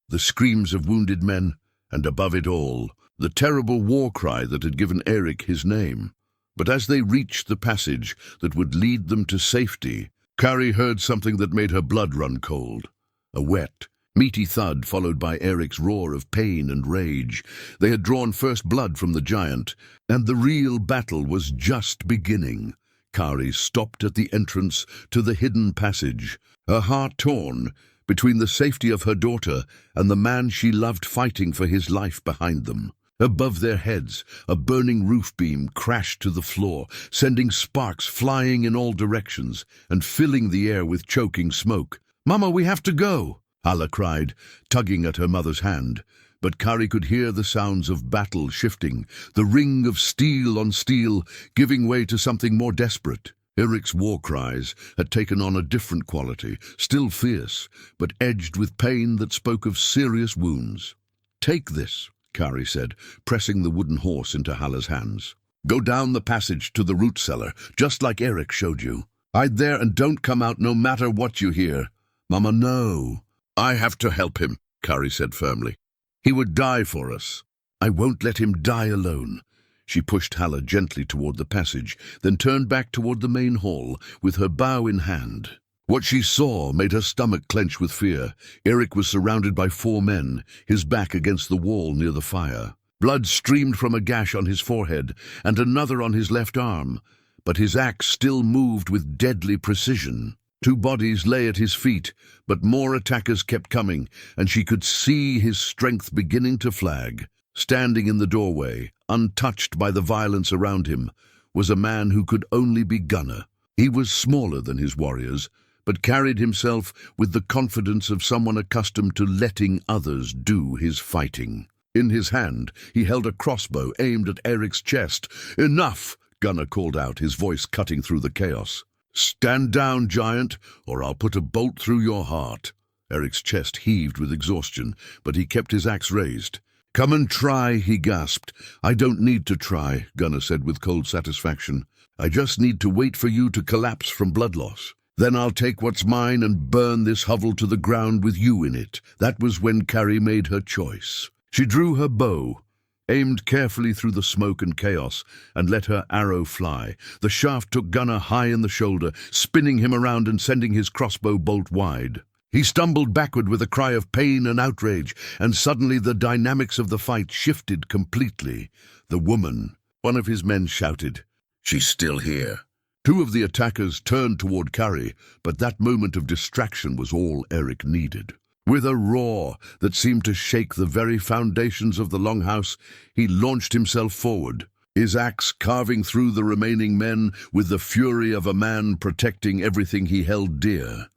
the screams of wounded men, and above it all, the terrible war cry that had given Eirik his name. But as they reached the passage that would lead them to safety, Kari heard something that made her blood run cold. A wet, meaty thud followed by Eirik's roar of pain and rage. They had drawn first blood from the giant, and the real battle was just beginning. Kari stopped at the entrance to the hidden passage, her heart torn between the safety of her daughter and the man she loved fighting for his life behind them. Above their heads, a burning roof beam crashed to the floor, sending sparks flying in all directions and filling the air with choking smoke. "Mama, we have to go!" Halla cried, tugging at her mother's hand. But Kari could hear the sounds of battle shifting, the ring of steel on steel giving way to something more desperate. Eirik's war cries had taken on a different quality, still fierce, but edged with pain that spoke of serious wounds. "Take this," Kari said, pressing the wooden horse into Halla's hands. "Go down the passage to the root cellar, just like Eirik showed you. Hide there and don't come out no matter what you hear." "Mama, no." "I have to help him," Kari said firmly. "He would die for us." "I won't let him die alone." She pushed Halla gently toward the passage, then turned back toward the main hall with her bow in hand. What she saw made her stomach clench with fear. Eirik was surrounded by 4 men, his back against the wall near the fire. Blood streamed from a gash on his forehead and another on his left arm, but his axe still moved with deadly precision. 2 bodies lay at his feet, but more attackers kept coming, and she could see his strength beginning to flag. Standing in the doorway, untouched by the violence around him, was a man who could only be Gunnar. He was smaller than his warriors, but carried himself with the confidence of someone accustomed to letting others do his fighting. In his hand, he held a crossbow aimed at Eirik's chest. "Enough!" Gunnar called out, his voice cutting through the chaos. "Stand down, giant, or I'll put a bolt through your heart." Eirik's chest heaved with exhaustion, but he kept his axe raised. "Come and try," he gasped. "I don't need to try," Gunnar said with cold satisfaction. "I just need to wait for you to collapse from blood loss. Then I'll take what's mine and burn this hovel to the ground with you in it." That was when Kari made her choice. She drew her bow, aimed carefully through the smoke and chaos, and let her arrow fly. The shaft took Gunnar high in the shoulder, spinning him around and sending his crossbow bolt wide. He stumbled backward with a cry of pain and outrage, and suddenly the dynamics of the fight shifted completely. "The woman," one of his men shouted. "She's still here." 2 of the attackers turned toward Kari, but that moment of distraction was all Eirik needed. With a roar that seemed to shake the very foundations of the longhouse, he launched himself forward, his axe carving through the remaining men with the fury of a man protecting everything he held dear.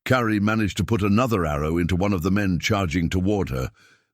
Kari managed to put another arrow into one of the men charging toward her,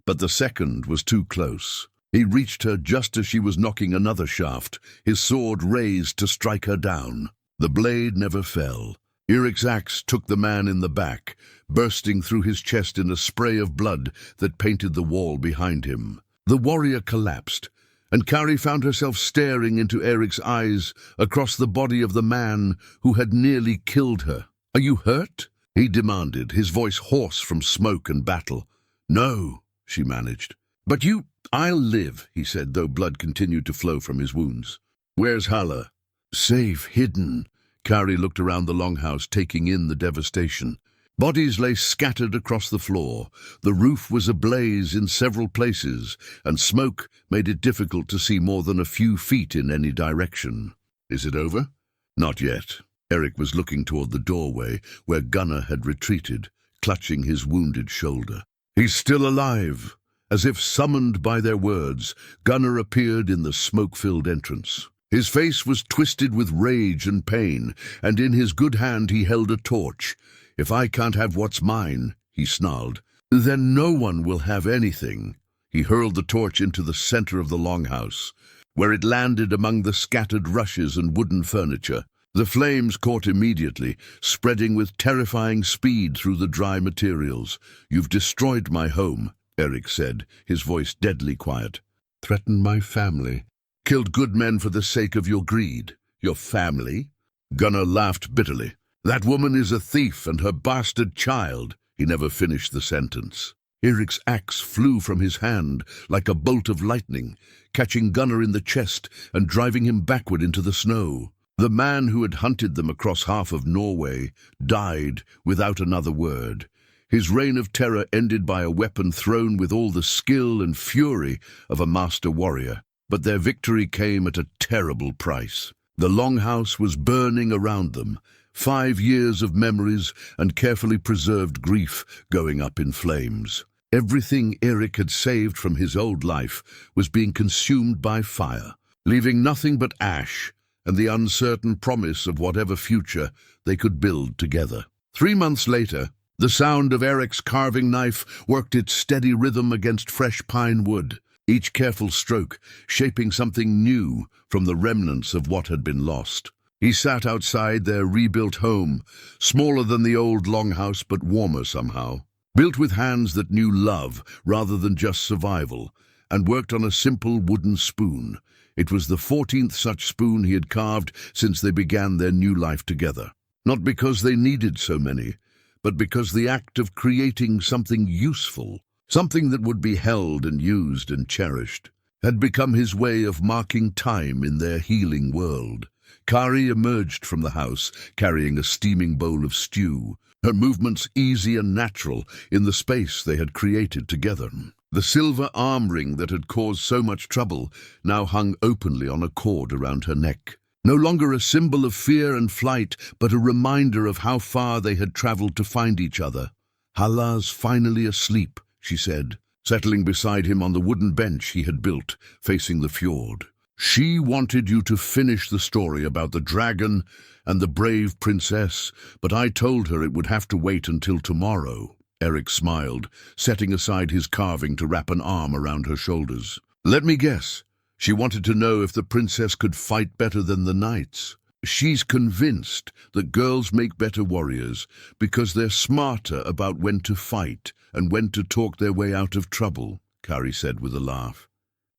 but the second was too close. He reached her just as she was knocking another shaft, his sword raised to strike her down. The blade never fell, Eirik's axe took the man in the back, bursting through his chest in a spray of blood that painted the wall behind him. The warrior collapsed, and Kari found herself staring into Eirik's eyes across the body of the man who had nearly killed her. "Are you hurt?" he demanded, his voice hoarse from smoke and battle. "No," she managed. "But I'll live," he said, though blood continued to flow from his wounds. "Where's Hala?" "Safe, hidden." Kari looked around the longhouse, taking in the devastation. Bodies lay scattered across the floor. The roof was ablaze in several places, and smoke made it difficult to see more than a few feet in any direction. "Is it over?" "Not yet." Eirik was looking toward the doorway, where Gunnar had retreated, clutching his wounded shoulder. "He's still alive." As if summoned by their words, Gunnar appeared in the smoke-filled entrance. His face was twisted with rage and pain, and in his good hand he held a torch. "If I can't have what's mine," he snarled, "then no one will have anything." He hurled the torch into the center of the longhouse, where it landed among the scattered rushes and wooden furniture. The flames caught immediately, spreading with terrifying speed through the dry materials. "You've destroyed my home," Eirik said, his voice deadly quiet. "Threatened my family. Killed good men for the sake of your greed. Your family?" Gunnar laughed bitterly. "That woman is a thief and her bastard child." He never finished the sentence. Eirik's axe flew from his hand like a bolt of lightning, catching Gunnar in the chest and driving him backward into the snow. The man who had hunted them across half of Norway died without another word. His reign of terror ended by a weapon thrown with all the skill and fury of a master warrior. But their victory came at a terrible price. The longhouse was burning around them, 5 years of memories and carefully preserved grief going up in flames. Everything Eirik had saved from his old life was being consumed by fire, leaving nothing but ash and the uncertain promise of whatever future they could build together. 3 months later, the sound of Eirik's carving knife worked its steady rhythm against fresh pine wood, each careful stroke shaping something new from the remnants of what had been lost. He sat outside their rebuilt home, smaller than the old longhouse but warmer somehow, built with hands that knew love rather than just survival, and worked on a simple wooden spoon. It was the 14th such spoon he had carved since they began their new life together. Not because they needed so many, but because the act of creating something useful, something that would be held and used and cherished, had become his way of marking time in their healing world. Kari emerged from the house, carrying a steaming bowl of stew, her movements easy and natural in the space they had created together. The silver arm ring that had caused so much trouble now hung openly on a cord around her neck. No longer a symbol of fear and flight, but a reminder of how far they had traveled to find each other. "Hala's finally asleep," she said, settling beside him on the wooden bench he had built, facing the fjord. "She wanted you to finish the story about the dragon and the brave princess, but I told her it would have to wait until tomorrow." Eirik smiled, setting aside his carving to wrap an arm around her shoulders. "Let me guess. She wanted to know if the princess could fight better than the knights. She's convinced that girls make better warriors because they're smarter about when to fight and when to talk their way out of trouble," Kari said with a laugh.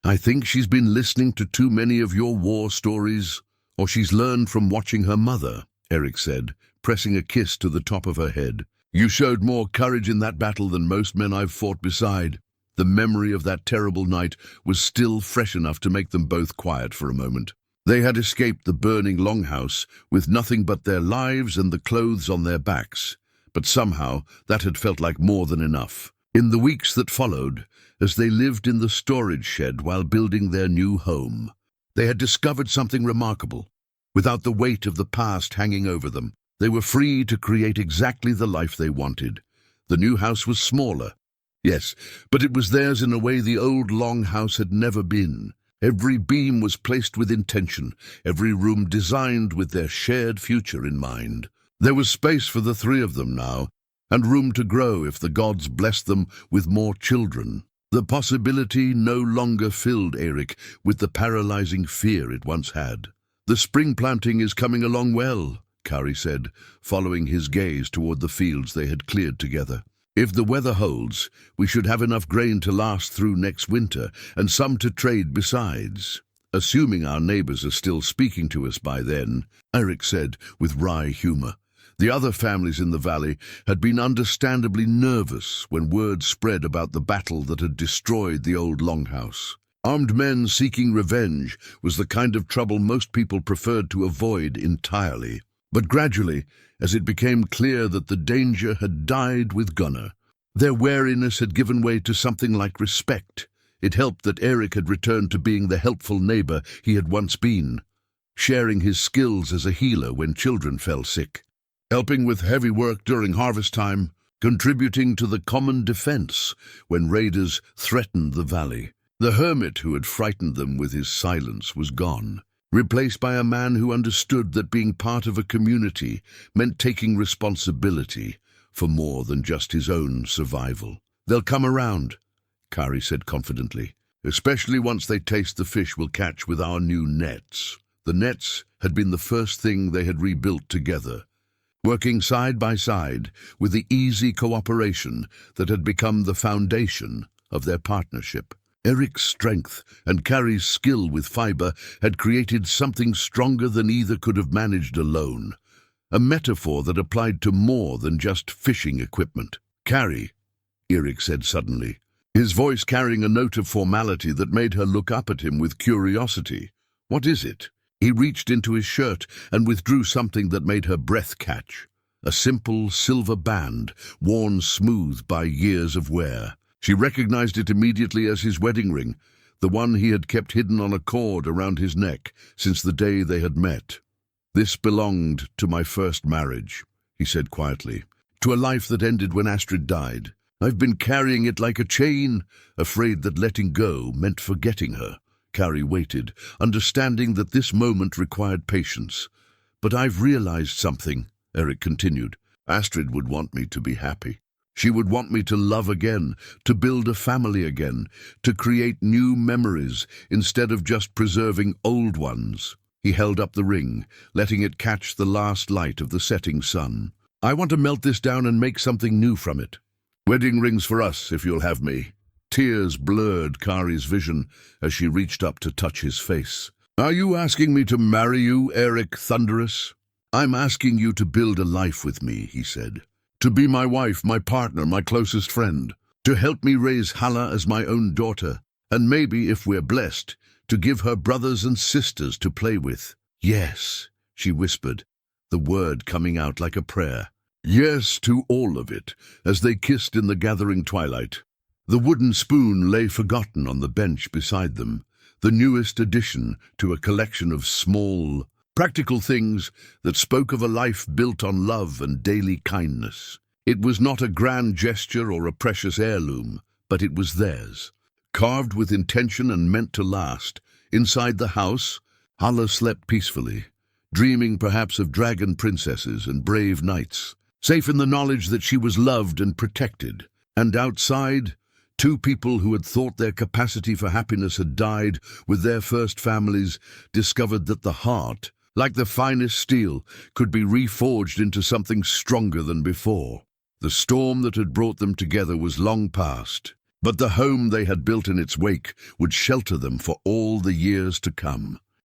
"I think she's been listening to too many of your war stories, or she's learned from watching her mother," Eirik said, pressing a kiss to the top of her head. "You showed more courage in that battle than most men I've fought beside." The memory of that terrible night was still fresh enough to make them both quiet for a moment. They had escaped the burning longhouse with nothing but their lives and the clothes on their backs, but somehow that had felt like more than enough. In the weeks that followed, as they lived in the storage shed while building their new home, they had discovered something remarkable. Without the weight of the past hanging over them, they were free to create exactly the life they wanted. The new house was smaller, yes, but it was theirs in a way the old longhouse had never been. Every beam was placed with intention, every room designed with their shared future in mind. There was space for the 3 of them now, and room to grow if the gods blessed them with more children. The possibility no longer filled Eirik with the paralyzing fear it once had. "The spring planting is coming along well," Kari said, following his gaze toward the fields they had cleared together. If the weather holds, we should have enough grain to last through next winter, and some to trade besides. Assuming our neighbors are still speaking to us by then, Eirik said with wry humor. The other families in the valley had been understandably nervous when word spread about the battle that had destroyed the old longhouse. Armed men seeking revenge was the kind of trouble most people preferred to avoid entirely. But gradually, as it became clear that the danger had died with Gunnar, their wariness had given way to something like respect. It helped that Eirik had returned to being the helpful neighbor he had once been, sharing his skills as a healer when children fell sick, helping with heavy work during harvest time, contributing to the common defense when raiders threatened the valley. The hermit who had frightened them with his silence was gone, replaced by a man who understood that being part of a community meant taking responsibility for more than just his own survival. "They'll come around," Kari said confidently, "especially once they taste the fish we'll catch with our new nets." The nets had been the first thing they had rebuilt together, working side by side with the easy cooperation that had become the foundation of their partnership. Eirik's strength and Kari's skill with fiber had created something stronger than either could have managed alone, a metaphor that applied to more than just fishing equipment. "Kari," Eirik said suddenly, his voice carrying a note of formality that made her look up at him with curiosity. "What is it?" He reached into his shirt and withdrew something that made her breath catch, a simple silver band worn smooth by years of wear. She recognized it immediately as his wedding ring, the one he had kept hidden on a cord around his neck since the day they had met. "This belonged to my first marriage," he said quietly, "to a life that ended when Astrid died. I've been carrying it like a chain, afraid that letting go meant forgetting her." Kari waited, understanding that this moment required patience. "But I've realized something," Eirik continued. "Astrid would want me to be happy. She would want me to love again, to build a family again, to create new memories instead of just preserving old ones." He held up the ring, letting it catch the last light of the setting sun. "I want to melt this down and make something new from it. Wedding rings for us, if you'll have me." Tears blurred Kari's vision as she reached up to touch his face. "Are you asking me to marry you, Eirik Thunderous?" "I'm asking you to build a life with me," he said. "To be my wife, my partner, my closest friend. To help me raise Halla as my own daughter. And maybe, if we're blessed, to give her brothers and sisters to play with." "Yes," she whispered, the word coming out like a prayer. Yes to all of it, as they kissed in the gathering twilight. The wooden spoon lay forgotten on the bench beside them, the newest addition to a collection of small, practical things that spoke of a life built on love and daily kindness. It was not a grand gesture or a precious heirloom, but it was theirs. Carved with intention and meant to last, inside the house, Halla slept peacefully, dreaming perhaps of dragon princesses and brave knights, safe in the knowledge that she was loved and protected. And outside, two people who had thought their capacity for happiness had died with their first families discovered that the heart, like the finest steel, could be reforged into something stronger than before. The storm that had brought them together was long past, but the home they had built in its wake would shelter them for all the years to come.